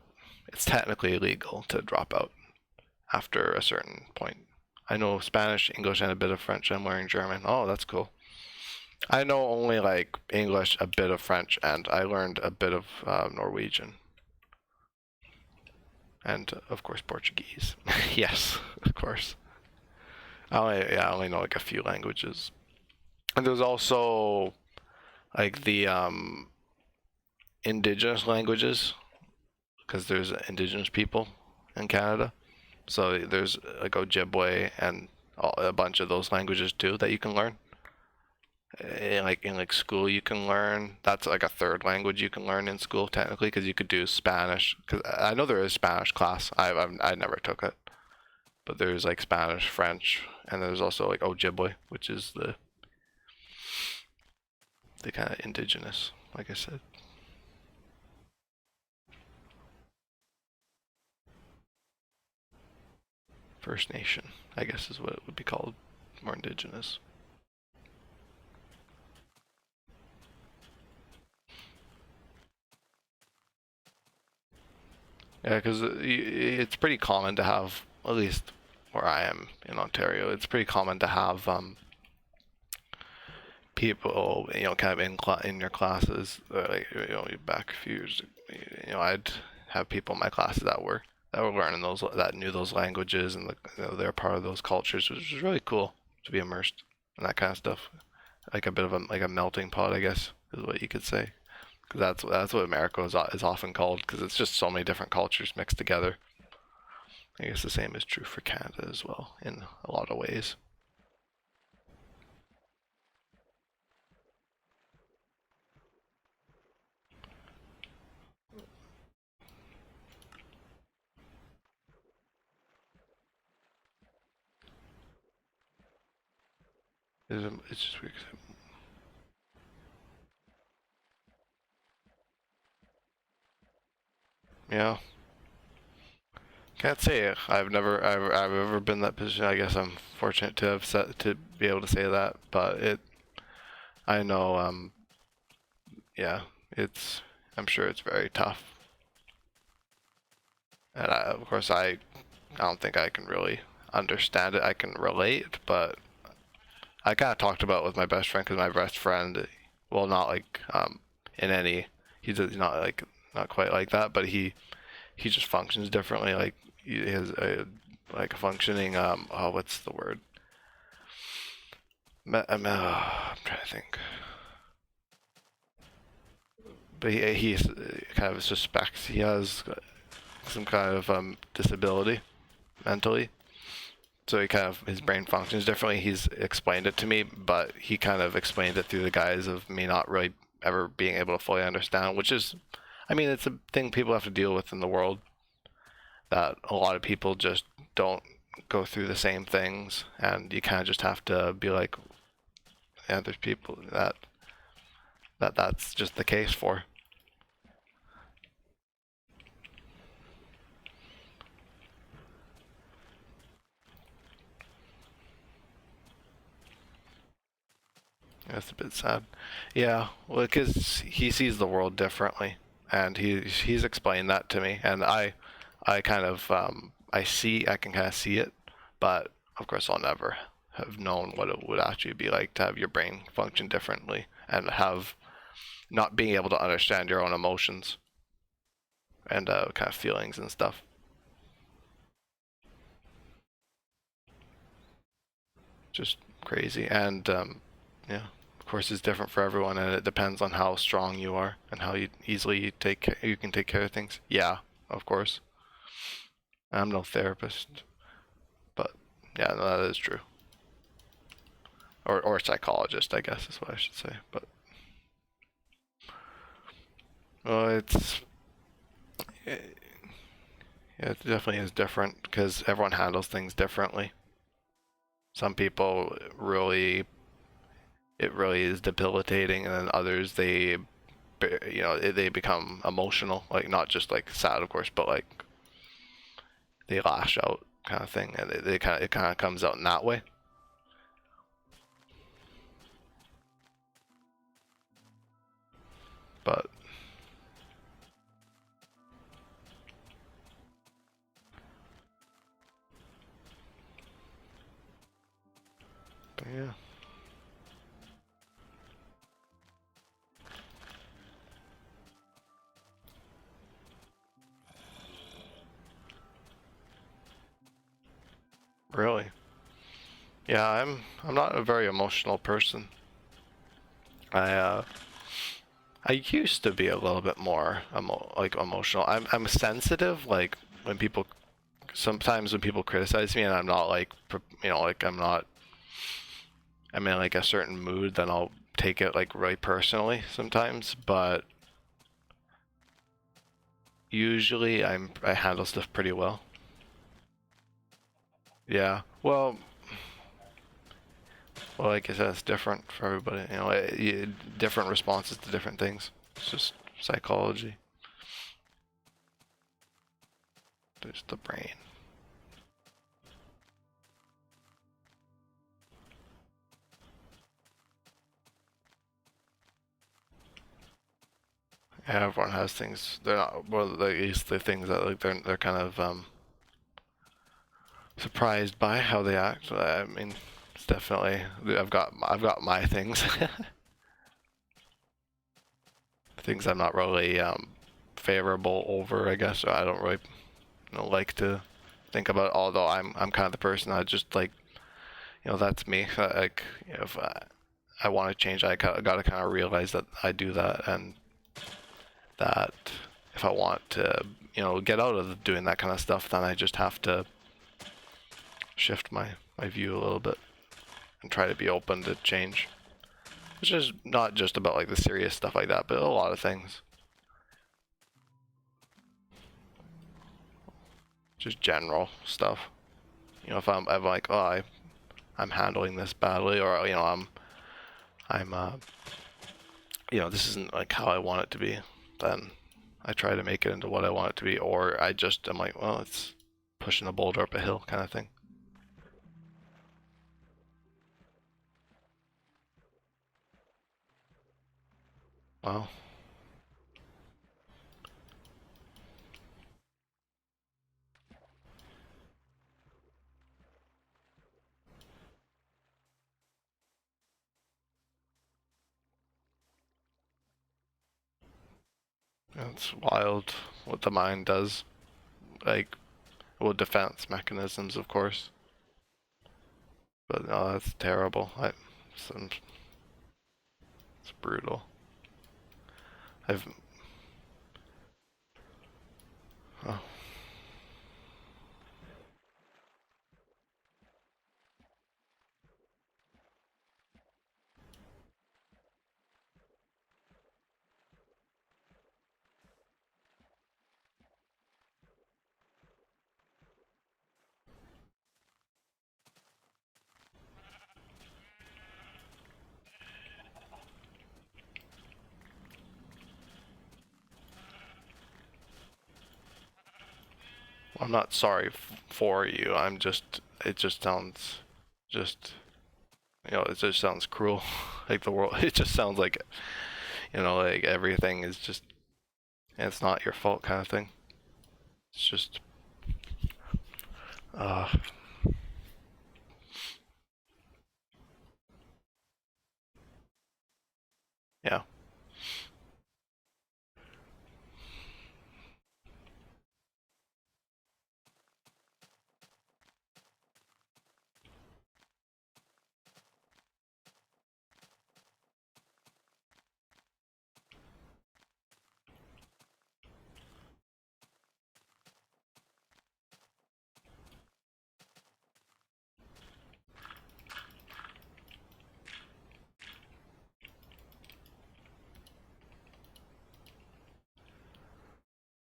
it's technically illegal to drop out after a certain point. I know Spanish, English, and a bit of French. I'm learning German. Oh, that's cool. I know only like English, a bit of French, and I learned a bit of Norwegian. And of course Portuguese. Yes, of course. I only know like a few languages. And there's also like the indigenous languages, because there's indigenous people in Canada. So there's like Ojibwe and a bunch of those languages too that you can learn. In like school you can learn. That's like a third language you can learn in school technically, because you could do Spanish. Because I know there is Spanish class. I never took it. but there's like Spanish, French, and there's also like Ojibwe, which is the kind of indigenous, like I said. First Nation, I guess is what it would be called, more indigenous. Yeah, because it's pretty common to have, at least where I am in Ontario, it's pretty common to have people, kind of in your classes, like, back a few years, I'd have people in my classes that were learning those, that knew those languages, and they're part of those cultures, which was really cool to be immersed in that kind of stuff, like a bit of a melting pot, I guess, is what you could say. Because that's what America is often called, because it's just so many different cultures mixed together. I guess the same is true for Canada as well, in a lot of ways. It's just weird. Yeah, can't say I've ever been in that position. I guess I'm fortunate to have to be able to say that, but I know yeah, it's I'm sure it's very tough, and of course I don't think I can really understand it. I can relate, but I kind of talked about it with my best friend, because my best friend, well, not like in any, he's not like, not quite like that, but he just functions differently. Like he has a like a functioning oh, what's the word? I'm trying to think. But he kind of suspects he has some kind of disability mentally. So he kind of, his brain functions differently. He's explained it to me, but he kind of explained it through the guise of me not really ever being able to fully understand, which is, I mean, it's a thing people have to deal with in the world, that a lot of people just don't go through the same things, and you kind of just have to be like, yeah, there's people that's just the case for. That's a bit sad. Yeah, well, because he sees the world differently, and he's explained that to me, and I kind of I can kind of see it, but of course I'll never have known what it would actually be like to have your brain function differently and have not being able to understand your own emotions and kind of feelings and stuff. Just crazy, and yeah, of course it's different for everyone, and it depends on how strong you are and how easily you can take care of things. Yeah, of course. I'm no therapist, but yeah, no, that is true. Or psychologist, I guess is what I should say. But well, yeah, it definitely is different because everyone handles things differently. Some people really, it really is debilitating, and then others they become emotional, like not just like sad, of course, but like they lash out kind of thing, and it kind of comes out in that way. But yeah, really. Yeah, I'm not a very emotional person. I I used to be a little bit more like emotional. I'm sensitive. Like when people sometimes when people criticize me and I'm not like like I'm in like a certain mood, then I'll take it like really personally sometimes. But usually I handle stuff pretty well. Yeah. Well, like I said, it's different for everybody. You know, different responses to different things. It's just psychology. There's the brain. Yeah, everyone has things. They're not. Well, at least the things that like they're kind of surprised by how they act. I mean, it's definitely. I've got my things. Things I'm not really favorable over. I guess I don't really like to think about it, although I'm kind of the person I just like, that's me. Like, if I want to change, I got to kind of realize that I do that, and that if I want to, get out of doing that kind of stuff, then I just have to shift my view a little bit and try to be open to change. Which is not just about like the serious stuff like that, but a lot of things. Just general stuff. If I'm like, oh, I'm handling this badly, or I'm this isn't like how I want it to be, then I try to make it into what I want it to be, or I'm like, well, it's pushing a boulder up a hill kind of thing. Well, it's wild what the mind does. Like, well, defense mechanisms, of course, but no, that's terrible. It's brutal. I've oh, I'm not sorry for you. It just sounds, just it just sounds cruel. Like the world, it just sounds like like everything is just, and it's not your fault kind of thing. It's just, uh, yeah.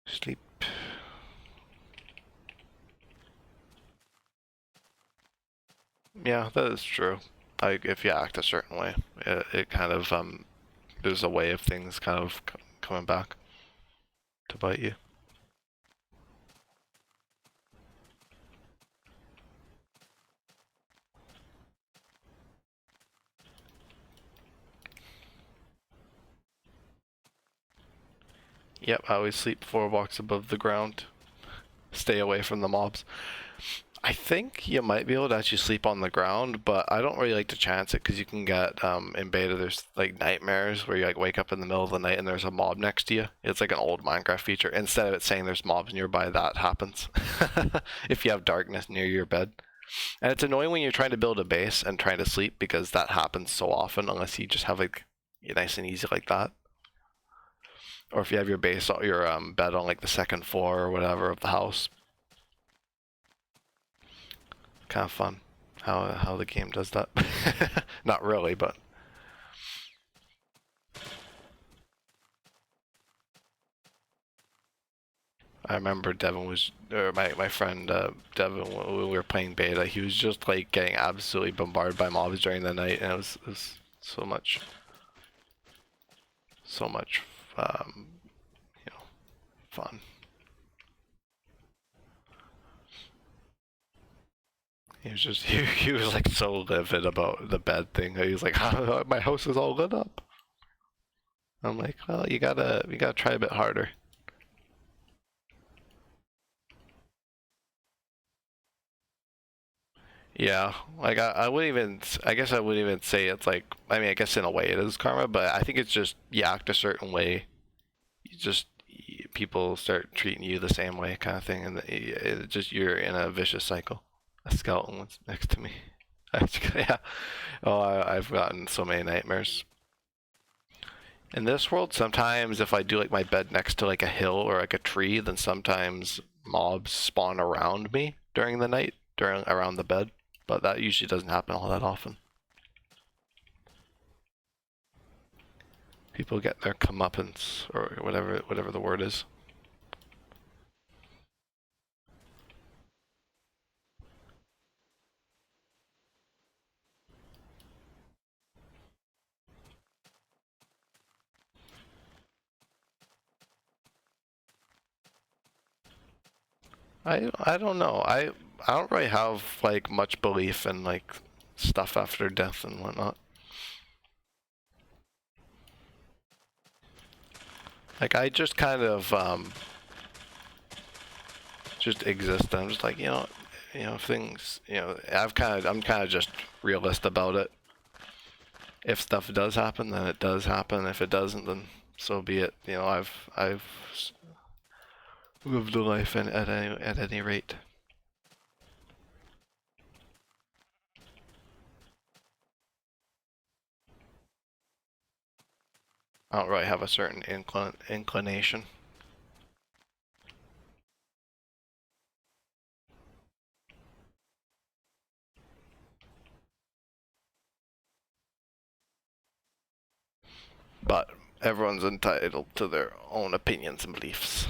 Sleep. Yeah, that is true. Like if you act a certain way, it kind of there's a way of things kind of coming back to bite you. Yep, I always sleep 4 blocks above the ground. Stay away from the mobs. I think you might be able to actually sleep on the ground, but I don't really like to chance it because you can get in beta. There's like nightmares where you like wake up in the middle of the night and there's a mob next to you. It's like an old Minecraft feature. Instead of it saying there's mobs nearby, that happens if you have darkness near your bed. And it's annoying when you're trying to build a base and trying to sleep because that happens so often unless you just have like nice and easy like that. Or if you have your base, your bed on like the second floor or whatever of the house. Kind of fun how the game does that. Not really, but I remember Devin was, or my friend Devin, when we were playing beta, he was just like getting absolutely bombarded by mobs during the night, and it was so much, um, you know, fun. He was just, he was like so livid about the bed thing. He was like, my house is all lit up. I'm like, well, you gotta try a bit harder. Yeah, like I wouldn't even, I guess I wouldn't even say it's like, I mean, I guess in a way it is karma, but I think it's just you act a certain way, you just, people start treating you the same way kind of thing, and it just, you're in a vicious cycle. A skeleton was next to me. Yeah. Oh, I've gotten so many nightmares. In this world, sometimes if I do like my bed next to like a hill or like a tree, then sometimes mobs spawn around me during the night, during around the bed. But that usually doesn't happen all that often. People get their comeuppance or whatever the word is. I don't know. I don't really have like much belief in like stuff after death and whatnot. Like I just kind of just exist. I'm just like, things, I'm kind of just realist about it. If stuff does happen, then it does happen. If it doesn't, then so be it. I've lived a life at any rate. I don't really have a certain inclination. But everyone's entitled to their own opinions and beliefs.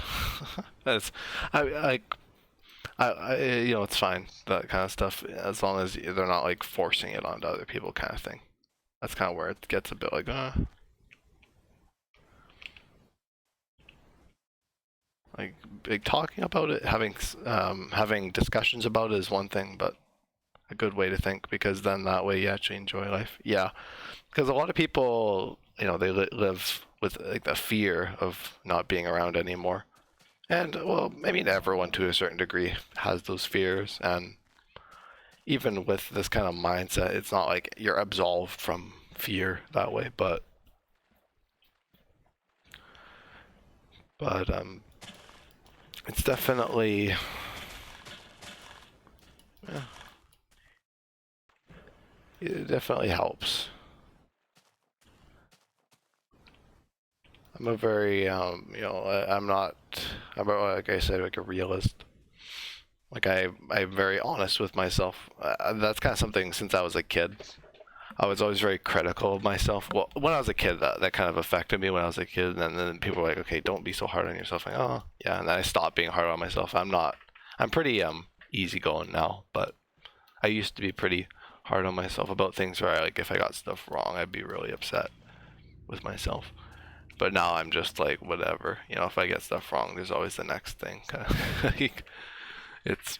That's, I, it's fine, that kind of stuff, as long as they're not like forcing it onto other people, kind of thing. That's kind of where it gets a bit like, like talking about it, having discussions about it is one thing, but a good way to think, because then that way you actually enjoy life. Yeah, because a lot of people, they live with like the fear of not being around anymore. And well, I mean, everyone to a certain degree has those fears, and even with this kind of mindset, it's not like you're absolved from fear that way. But it's definitely, yeah, it definitely helps. I'm a very, I'm not, like I said, like a realist. Like I'm very honest with myself. That's kind of something since I was a kid. I was always very critical of myself. Well, when I was a kid, that kind of affected me when I was a kid. And then people were like, okay, don't be so hard on yourself. Like, oh, yeah. And then I stopped being hard on myself. I'm not, I'm pretty easygoing now, but I used to be pretty hard on myself about things where like, if I got stuff wrong, I'd be really upset with myself. But now I'm just like, whatever. If I get stuff wrong, there's always the next thing. Like, it's,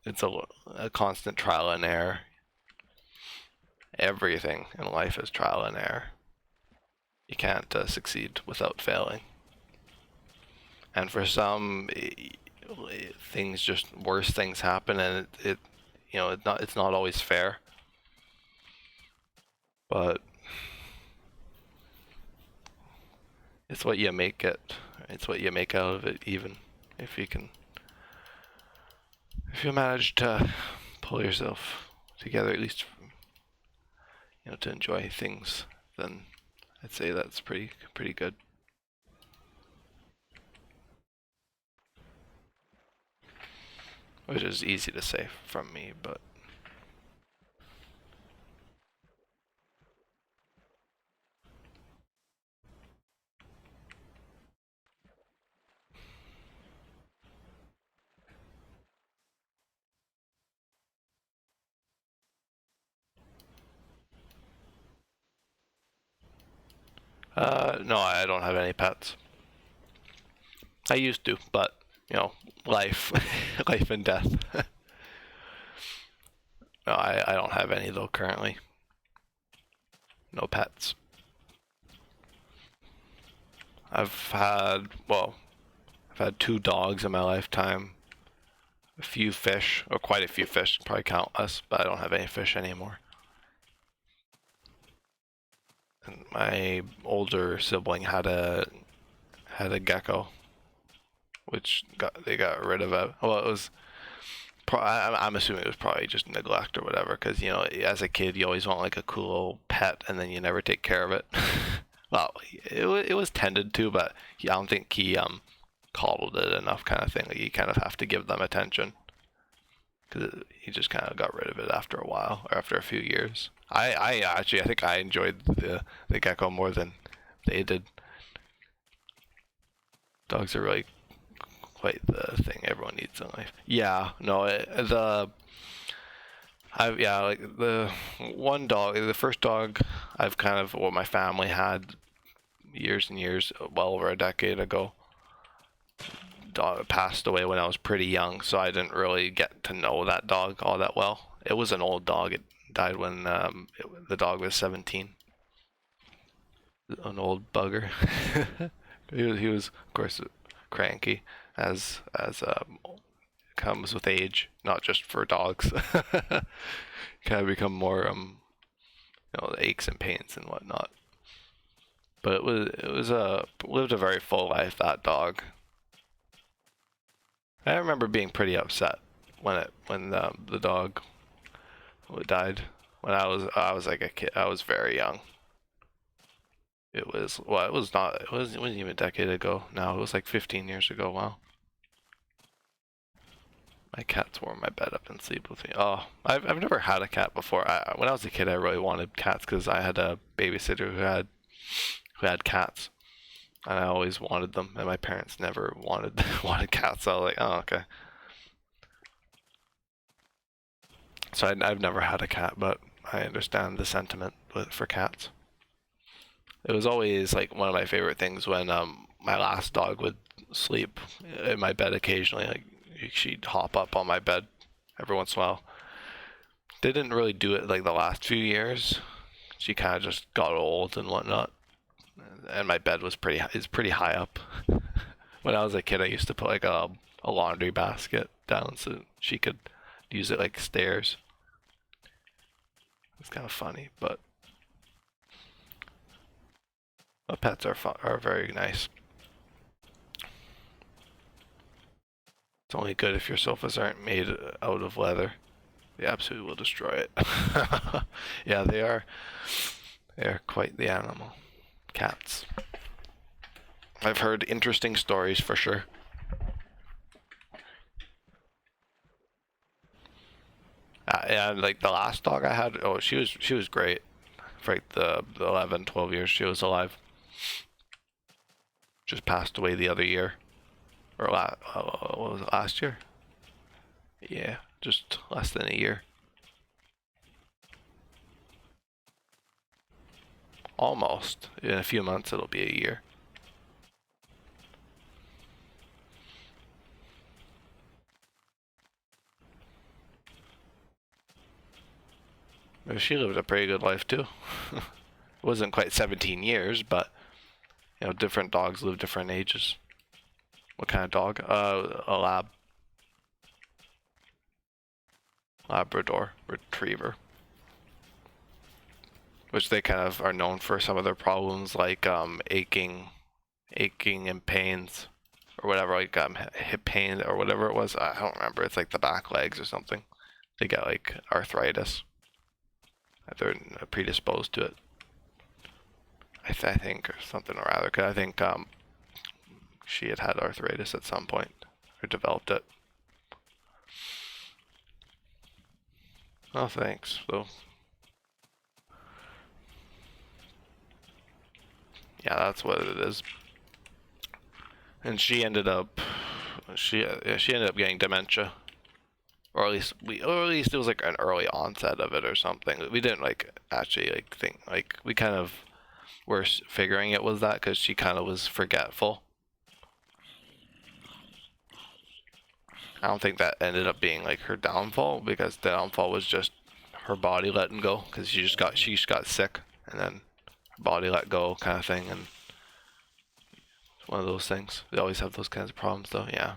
it's a constant trial and error. Everything in life is trial and error. You can't succeed without failing. And for some, things just worse things happen, and it's not always fair. But it's what you make it. It's what you make out of it. Even if you can, if you manage to pull yourself together, at least to enjoy things, then I'd say that's pretty good. Which is easy to say from me, but No, I don't have any pets. I used to, but life, life and death. No, I don't have any though currently. No pets. I've had 2 dogs in my lifetime, a few fish, or quite a few fish, probably countless, but I don't have any fish anymore. And my older sibling had a gecko, which they got rid of it. Well, it was. I'm assuming it was probably just neglect or whatever, because as a kid you always want like a cool little pet, and then you never take care of it. Well, it was tended to, but I don't think he coddled it enough, kind of thing. Like you kind of have to give them attention, because he just kind of got rid of it after a while, or after a few years. I actually I think I enjoyed the gecko more than they did. Dogs are really quite the thing everyone needs in life. Yeah, no, like the one dog, the first dog I've kind of, my family had years and years, well over a decade ago. Dog passed away when I was pretty young, so I didn't really get to know that dog all that well. It was an old dog. It died when the dog was 17. An old bugger. He was of course cranky, as comes with age, not just for dogs. Kind of become more aches and pains and whatnot. But it was lived a very full life, that dog. I remember being pretty upset when the dog died. When I was like a kid, I was very young. It wasn't even a decade ago now. It was like 15 years ago. Wow. My cats warm my bed up and sleep with me. Oh, I've never had a cat before. When I was a kid, I really wanted cats because I had a babysitter who had cats, and I always wanted them. And my parents never wanted cats. So I was like, oh, okay. So I've never had a cat, but I understand the sentiment for cats. It was always like one of my favorite things when my last dog would sleep in my bed occasionally. Like she'd hop up on my bed every once in a while. Didn't really do it like the last few years. She kind of just got old and whatnot, and my bed was pretty high up. When I was a kid, I used to put like a laundry basket down so she could use it like stairs. It's kind of funny, but pets are very nice. It's only good if your sofas aren't made out of leather. They absolutely will destroy it. Yeah, they are. They are quite the animal. Cats. I've heard interesting stories for sure. And like the last dog I had, oh, she was great. For like the 11, 12 years she was alive. Just passed away the other year. Or what was it, last year? Yeah, just less than a year. Almost. In a few months it'll be a year. She lived a pretty good life too. It wasn't quite 17 years, but different dogs live different ages. What kind of dog? A Labrador Retriever. Which they kind of are known for some of their problems, like aching and pains, or whatever, like hip pain or whatever it was. I don't remember. It's like the back legs or something. They get like arthritis. They're predisposed to it. I think, or something or rather. Cause I think she had arthritis at some point, or developed it. Oh, thanks. So, yeah, that's what it is. And she ended up getting dementia, or at least it was like an early onset of it or something. We didn't like actually like think, like we kind of were figuring it was that, because she kind of was forgetful. I don't think that ended up being like her downfall, because the downfall was just her body letting go, because she just got sick, and then her body let go kind of thing, and it's one of those things. They always have those kinds of problems though, yeah.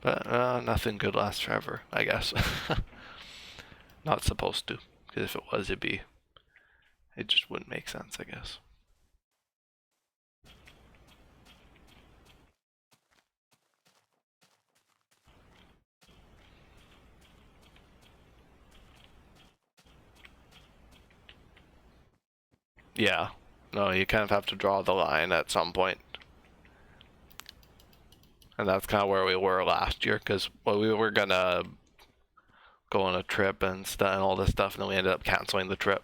But nothing good lasts forever, I guess. Not supposed to, because if it was, it just wouldn't make sense, I guess. Yeah, no, you kind of have to draw the line at some point. And that's kind of where we were last year, because we were gonna go on a trip and all this stuff, and then we ended up canceling the trip.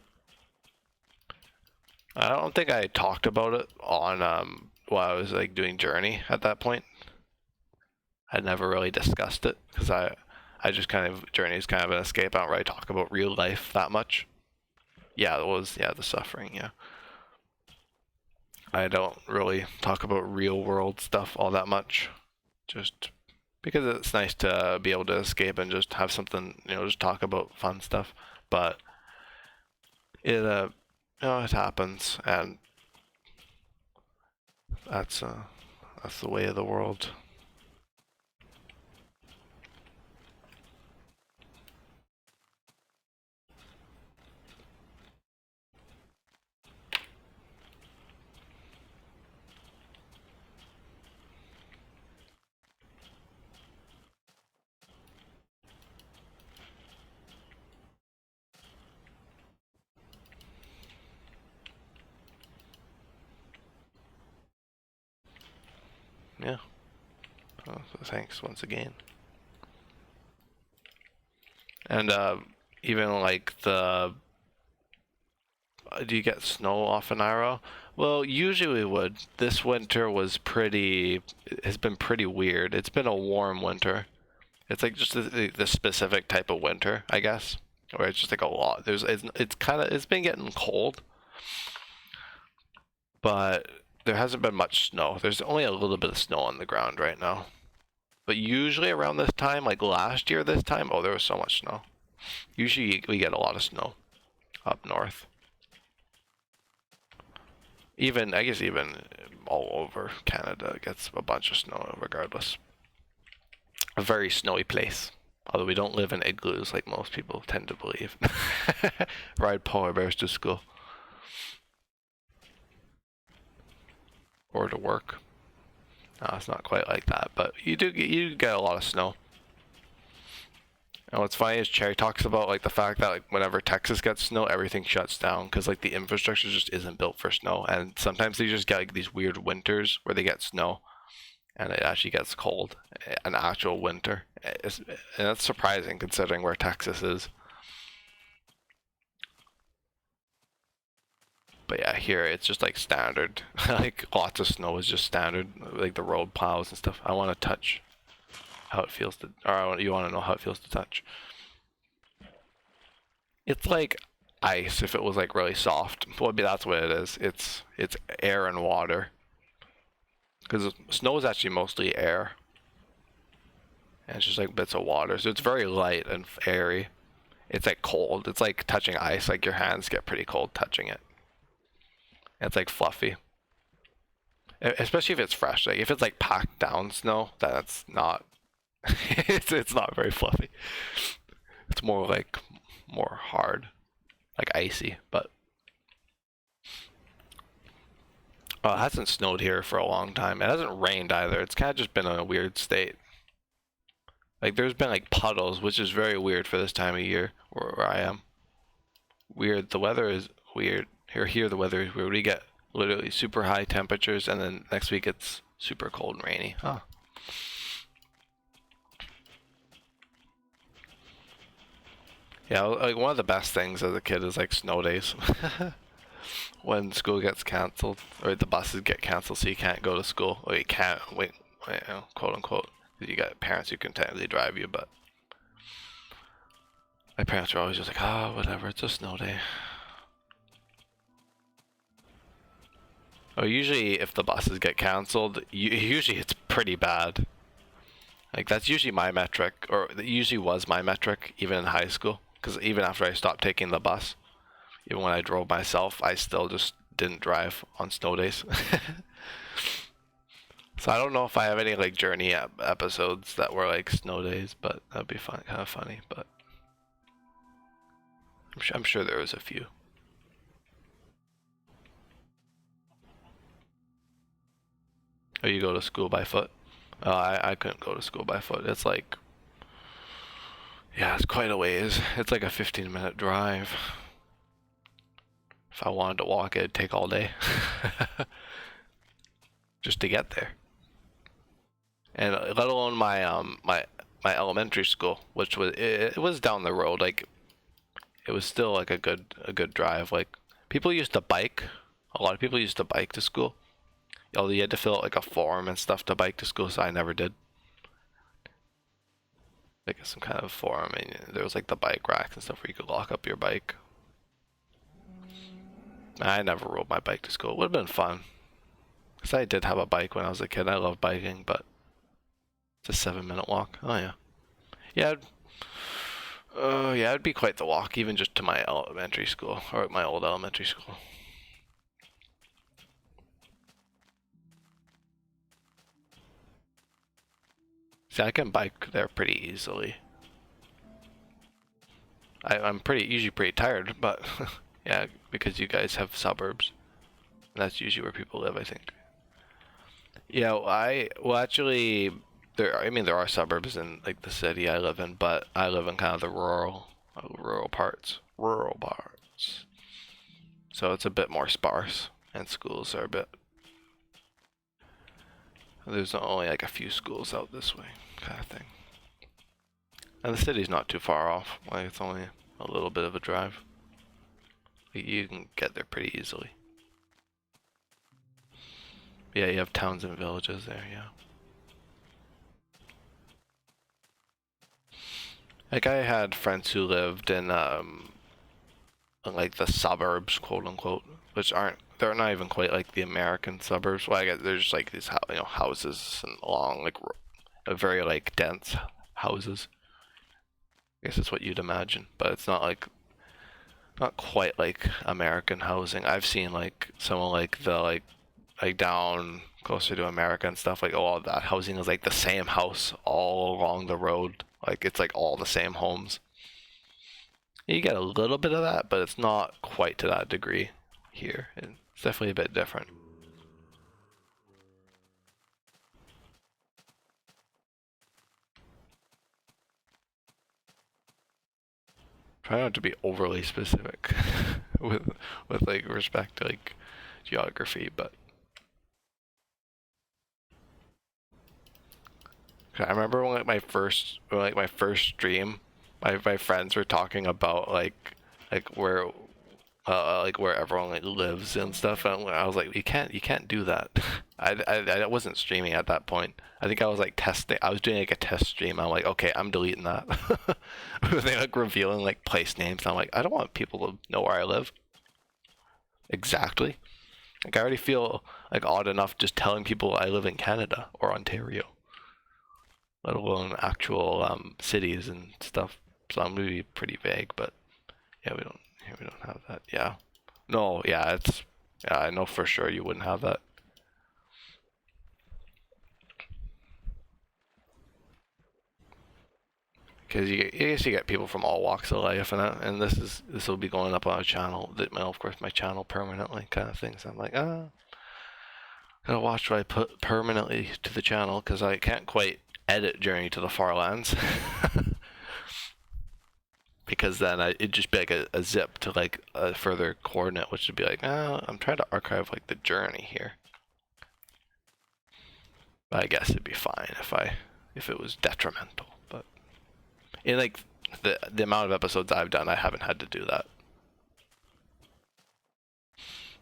I don't think I talked about it on while I was like doing Journey at that point. I never really discussed it, because I just kind of, Journey is kind of an escape. I don't really talk about real life that much. Yeah, it was, yeah, the suffering, yeah. I don't really talk about real world stuff all that much, just because it's nice to be able to escape and just have something, just talk about fun stuff. But it, it happens, and that's the way of the world. Yeah. So thanks once again. And even like do you get snow off an arrow? Well, usually we would. This winter has been pretty weird. It's been a warm winter. It's like just the specific type of winter, I guess, where it's just like a lot. It's been getting cold, but there hasn't been much snow. There's only a little bit of snow on the ground right now. But usually around this time, like last year this time, oh, there was so much snow. Usually we get a lot of snow up north. I guess even all over Canada gets a bunch of snow regardless. A very snowy place. Although we don't live in igloos like most people tend to believe. Ride polar bears to school. Or to work. No, it's not quite like that, but you get a lot of snow. And what's funny is Cherry talks about like the fact that like whenever Texas gets snow, everything shuts down because like the infrastructure just isn't built for snow, and sometimes they just get like these weird winters where they get snow, and it actually gets cold, an actual winter, and that's surprising considering where Texas is. But yeah, here it's just like standard. Like lots of snow is just standard, like the road plows and stuff. I want to touch how it feels to, or you want to know how it feels to touch. It's like ice if it was like really soft. Well, that's what it is. It's air and water. Because snow is actually mostly air. And it's just like bits of water. So it's very light and airy. It's like cold. It's like touching ice. Like your hands get pretty cold touching it. And it's like fluffy. Especially if it's fresh. Like if it's like packed down snow, that's not it's not very fluffy. It's more hard, like icy, but it hasn't snowed here for a long time. It hasn't rained either. It's kind of just been in a weird state. Like there's been like puddles, which is very weird for this time of year where I am. Weird. The weather is weird. Here the weather is weird. We get literally super high temperatures, and then next week it's super cold and rainy. Huh. Yeah, like one of the best things as a kid is like snow days. when school gets cancelled, or the buses get cancelled, so you can't go to school, or you can't wait, quote unquote. You got parents who can technically drive you, but my parents are always just like, oh, whatever, it's a snow day. Oh, usually if the buses get cancelled, usually it's pretty bad. Like, that's usually my metric, or it usually was my metric, even in high school. Because even after I stopped taking the bus, even when I drove myself, I still just didn't drive on snow days. So I don't know if I have any like journey episodes that were like snow days, but that'd be fun, kind of funny. But I'm sure there was a few. Oh, you go to school by foot? Oh, I couldn't go to school by foot. It's like, yeah, it's quite a ways. It's like a 15-minute drive. If I wanted to walk, it'd take all day. Just to get there. And let alone my my elementary school, which was it was down the road. Like, it was still like a good drive. Like, people used to bike. A lot of people used to bike to school. Although you had to fill out like a form and stuff to bike to school, so I never did. Like some kind of form, and there was like the bike racks and stuff where you could lock up your bike. I never rode my bike to school. It would have been fun. Because I did have a bike when I was a kid. I love biking, but it's a 7-minute walk. Oh yeah. Yeah. Yeah, it'd be quite the walk, even just to my elementary school, or my old elementary school. See, I can bike there pretty easily. I'm usually pretty tired, but yeah, because you guys have suburbs. That's usually where people live, I think. Yeah, well actually there are suburbs in like the city I live in, but I live in kind of the rural parts. So it's a bit more sparse, and schools are a bit. There's only like a few schools out this way, kind of thing. And the city's not too far off. Like, it's only a little bit of a drive. You can get there pretty easily. Yeah, you have towns and villages there, yeah. Like, I had friends who lived in like the suburbs, quote unquote, which they're not even quite like the American suburbs. Well, I guess there's just like these houses and long like very like dense houses. I guess it's what you'd imagine, but it's not quite like American housing. I've seen like some of like the like down closer to America and stuff, like all of that housing is like the same house all along the road. Like, it's like all the same homes. You get a little bit of that, but it's not quite to that degree here. It's definitely a bit different. Try not to be overly specific with like respect to like geography, but I remember when my first stream, my friends were talking about like where like where everyone like lives and stuff, and I was like, you can't do that. I wasn't streaming at that point. I think I was like testing. I was doing like a test stream. I'm like, okay, I'm deleting that. They like revealing like place names. I'm like, I don't want people to know where I live. Exactly. Like, I already feel like odd enough just telling people I live in Canada or Ontario, let alone actual cities and stuff. So I'm gonna be pretty vague, but yeah, we don't have that. Yeah. No, yeah, I know for sure you wouldn't have that. Because I guess you get people from all walks of life, and this will be going up on a channel that, of course, my channel permanently kind of thing. So I'm like, gotta watch what I put permanently to the channel, because I can't quite edit Journey to the Farlands. Because then it'd just be like a zip to like a further coordinate, which would be like, I'm trying to archive like the journey here. But I guess it'd be fine if it was detrimental. But in like the amount of episodes I've done, I haven't had to do that.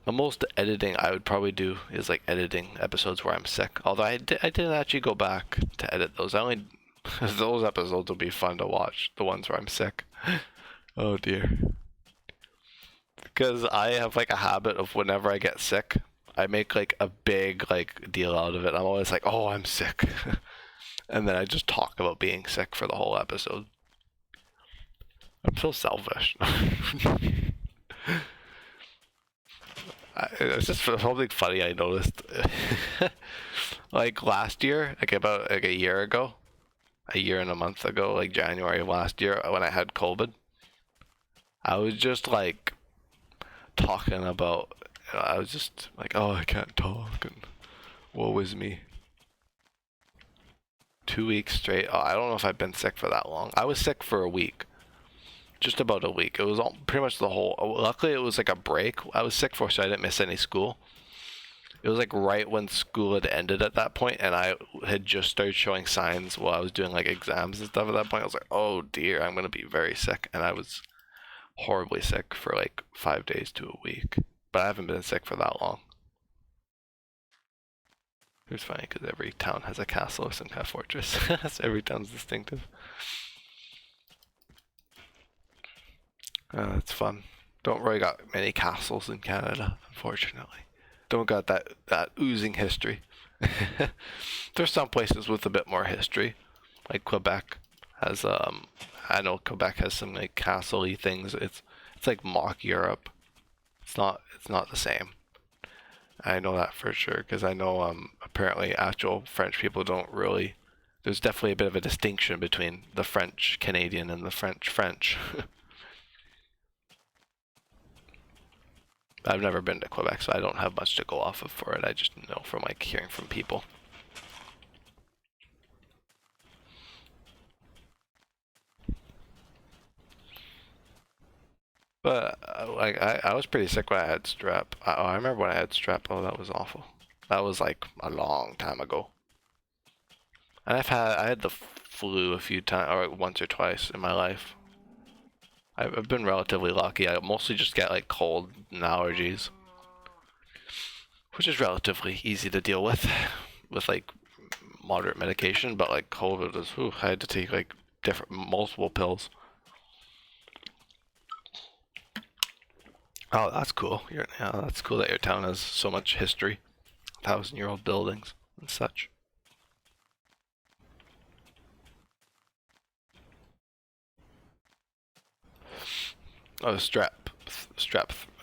The most editing I would probably do is like editing episodes where I'm sick. Although I didn't actually go back to edit those. I only those episodes will be fun to watch. The ones where I'm sick. Oh dear. Because I have like a habit of whenever I get sick, I make like a big like deal out of it. I'm always like, oh, I'm sick. And then I just talk about being sick for the whole episode. I'm so selfish. It's just something funny I noticed. Like last year, like about like a year ago, a year and a month ago, like January of last year, when I had COVID, I was just like talking about, I was just like, oh, I can't talk, and woe is me. 2 weeks straight. Oh, I don't know if I've been sick for that long. I was sick for a week. Just about a week. It was all, pretty much the whole. Luckily, it was like a break. I was sick for, so I didn't miss any school. It was like right when school had ended at that point, and I had just started showing signs while I was doing like exams and stuff at that point. I was like, oh dear, I'm gonna be very sick, and I was horribly sick for like 5 days to a week. But I haven't been sick for that long. It's funny because every town has a castle or some kind of fortress. So every town's distinctive. It's fun. Don't really got many castles in Canada, unfortunately. Don't got that oozing history. There's some places with a bit more history, like Quebec has. I know Quebec has some like castle-y things. It's like mock Europe. It's not the same. I know that for sure because I know apparently actual French people don't really. There's definitely a bit of a distinction between the French Canadian and the French. I've never been to Quebec, so I don't have much to go off of for it. I just know from like hearing from people. But like I was pretty sick when I had strep. I remember when I had strep. Oh, that was awful. That was like a long time ago. And I had the flu a few times, or like once or twice in my life. I've been relatively lucky. I mostly just get like cold and allergies, which is relatively easy to deal with like moderate medication. But like COVID is, I had to take like multiple pills. Oh, that's cool. Yeah, that's cool that your town has so much history, 1,000-year-old buildings and such. Oh, strep.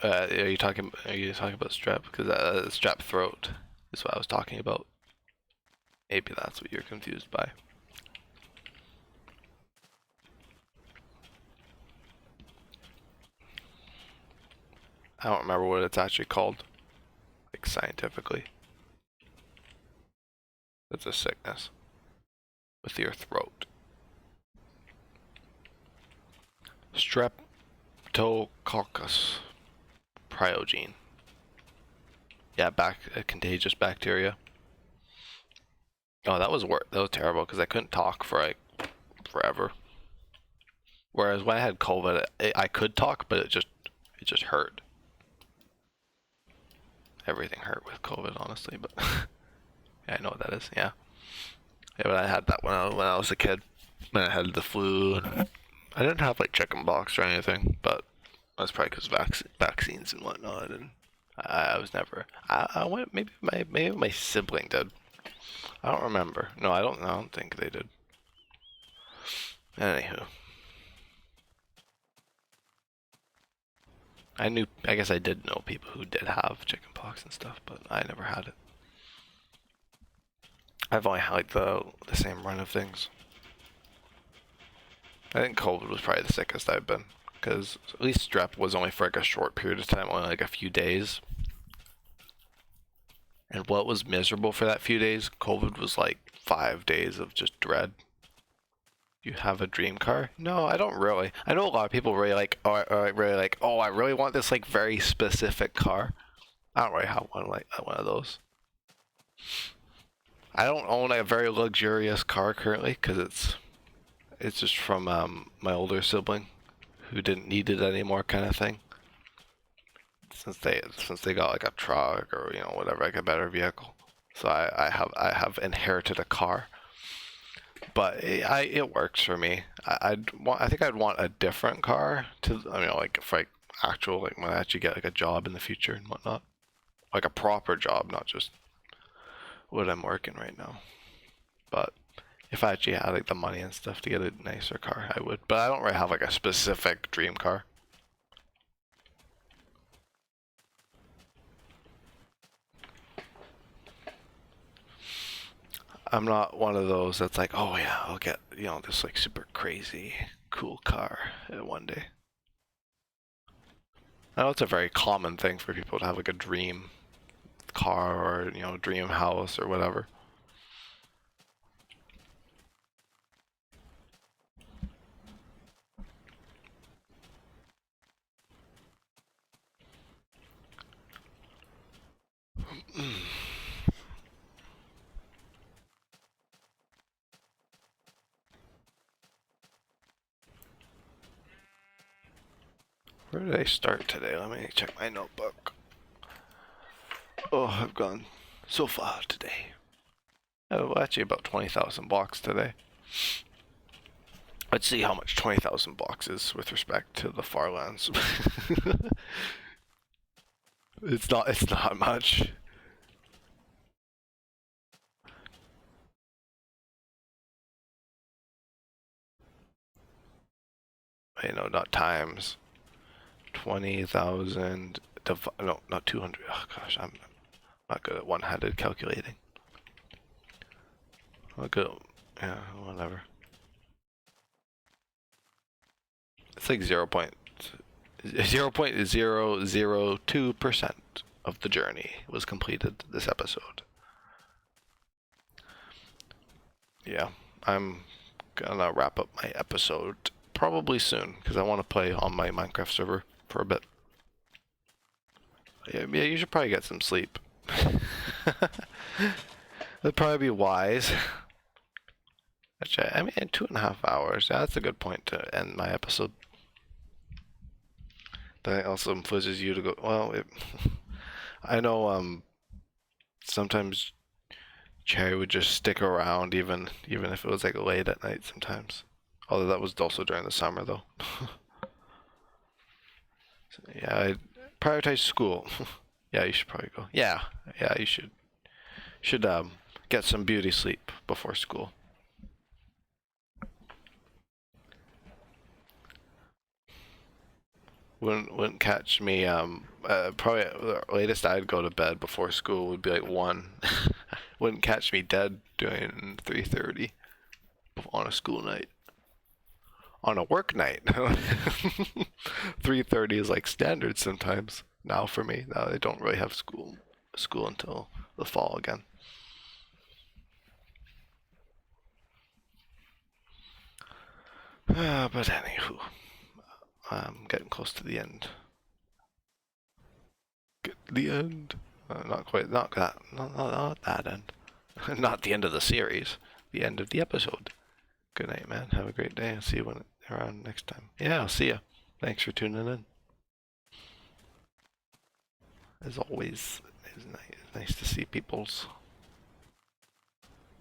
Are you talking about strep? Because strep throat is what I was talking about. Maybe that's what you're confused by. I don't remember what it's actually called, like scientifically. It's a sickness with your throat. Streptococcus pyogenes. Yeah, contagious bacteria. Oh, that was terrible because I couldn't talk for like forever. Whereas when I had COVID, I could talk, but it just hurt. Everything hurt with COVID, honestly. But yeah, I know what that is. Yeah, yeah. But I had that when I was a kid. When I had the flu. I didn't have like chickenpox or anything, but that's probably because vaccines and whatnot. And I was never. I went. Maybe my sibling did. I don't remember. No, I don't think they did. Anywho. I guess I did know people who did have chickenpox and stuff, but I never had it. I've only had like the same run of things. I think COVID was probably the sickest I've been, because at least strep was only for like a short period of time, only like a few days. And what was miserable for that few days, COVID was like 5 days of just dread. You have a dream car? No, I don't really. I know a lot of people really like, oh, I really want this like very specific car. I don't really have one of those. I don't own a very luxurious car currently because it's just from my older sibling who didn't need it anymore, kind of thing. since they got like a truck or whatever, like a better vehicle. So I have inherited a car, but it works for me. I think I'd want a different car to like for like actual like when I actually get like a job in the future and whatnot, like a proper job, not just what I'm working right now. But if I actually had like the money and stuff to get a nicer car, I would. But I don't really have like a specific dream car. I'm not one of those that's like, oh yeah, I'll get this like super crazy cool car one day. I know it's a very common thing for people to have like a dream car or dream house or whatever. Where did I start today? Let me check my notebook. Oh, I've gone so far today. Oh, well, actually about 20,000 blocks today. Let's see how much 20,000 blocks is with respect to the Farlands. It's not much. Not times. 20,000 no, not 200. Oh gosh, I'm not good at one-handed calculating. I'll go, yeah, whatever. It's like 0.002% of the journey was completed this episode. Yeah, I'm gonna wrap up my episode probably soon because I want to play on my Minecraft server for a bit. Yeah, you should probably get some sleep. That'd probably be wise. Actually, I mean, 2.5 hours. Yeah, that's a good point to end my episode. That also influences you to go. Well, I know. Sometimes Cherry would just stick around, even if it was like late at night. Sometimes, although that was also during the summer, though. So, yeah, I prioritize school. Yeah, you should probably go. Yeah, you should get some beauty sleep before school. Wouldn't catch me. Probably the latest I'd go to bed before school would be like 1. Wouldn't catch me dead doing 3:30 on a school night. On a work night, 3:30 is like standard sometimes now for me. Now I don't really have school until the fall again. But anywho, I'm getting close to the end. The end. Not quite. Not that. Not that end. Not the end of the series. The end of the episode. Good night, man. Have a great day. I'll see you around next time. Yeah, I'll see you. Thanks for tuning in. As always, it's nice to see people's.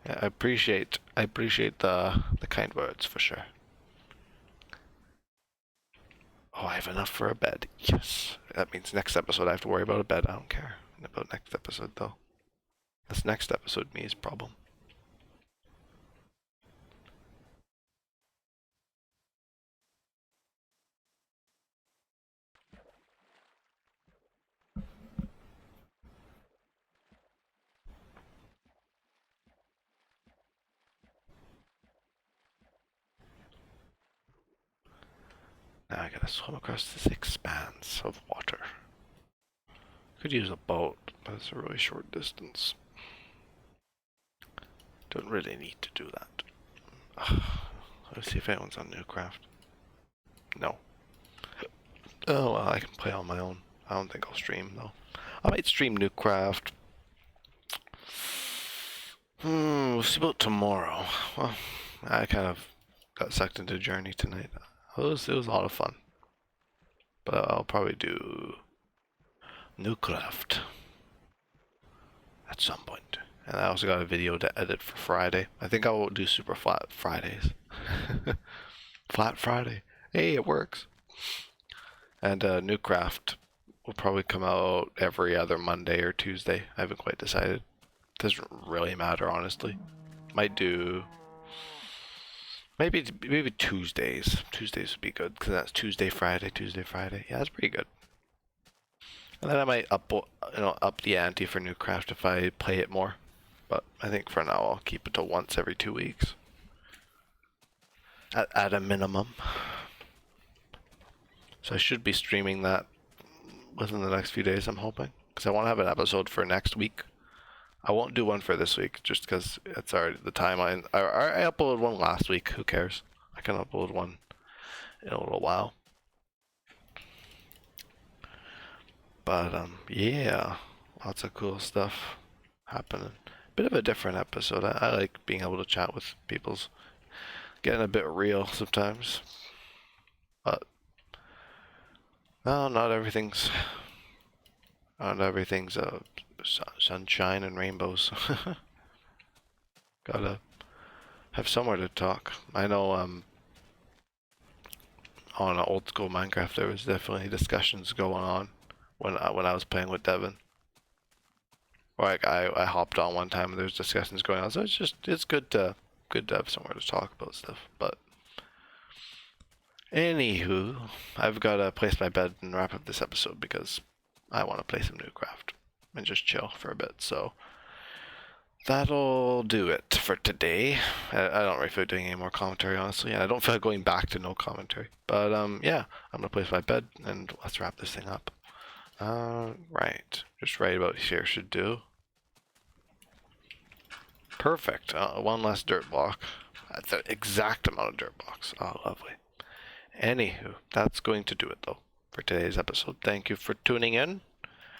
Yeah, I appreciate the kind words for sure. Oh, I have enough for a bed. Yes. That means next episode I have to worry about a bed. I don't care about next episode though. This next episode me's problem. Now I gotta swim across this expanse of water. Could use a boat, but it's a really short distance. Don't really need to do that. Let's see if anyone's on Newcraft. No. Oh, well, I can play on my own. I don't think I'll stream, though. I might stream Newcraft. We'll see about tomorrow. Well, I kind of got sucked into Journey tonight. It was a lot of fun. But I'll probably do new craft at some point. And I also got a video to edit for Friday. I think I will do super flat Fridays. Flat Friday. Hey, it works. And new craft will probably come out every other Monday or Tuesday. I haven't quite decided. Doesn't really matter, honestly. Might do maybe Tuesdays. Tuesdays would be good because that's Tuesday, Friday, Tuesday, Friday. Yeah, that's pretty good. And then I might up the ante for new craft if I play it more. But I think for now I'll keep it to once every 2 weeks. At a minimum. So I should be streaming that within the next few days, I'm hoping. Because I want to have an episode for next week. I won't do one for this week, just because it's already the timeline. I uploaded one last week. Who cares? I can upload one in a little while. But yeah, lots of cool stuff happening. Bit of a different episode. I like being able to chat with people's getting a bit real sometimes. But no, not everything's sunshine and rainbows. Gotta have somewhere to talk. I know on old school Minecraft there was definitely discussions going on when I was playing with Devin. Like I hopped on one time and there's discussions going on, so it's good to have somewhere to talk about stuff. But anywho, I've gotta place my bed and wrap up this episode because I want to play some new craft and just chill for a bit. So that'll do it for today. I don't really feel like doing any more commentary, honestly, and I don't feel like going back to no commentary. But yeah, I'm gonna place my bed and let's wrap this thing up. Right, just right about here should do. Perfect. One less dirt block. That's the exact amount of dirt blocks. Oh, lovely. Anywho, that's going to do it though for today's episode. Thank you for tuning in,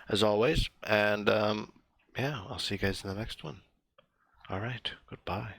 as always, and yeah, I'll see you guys in the next one. All right, goodbye.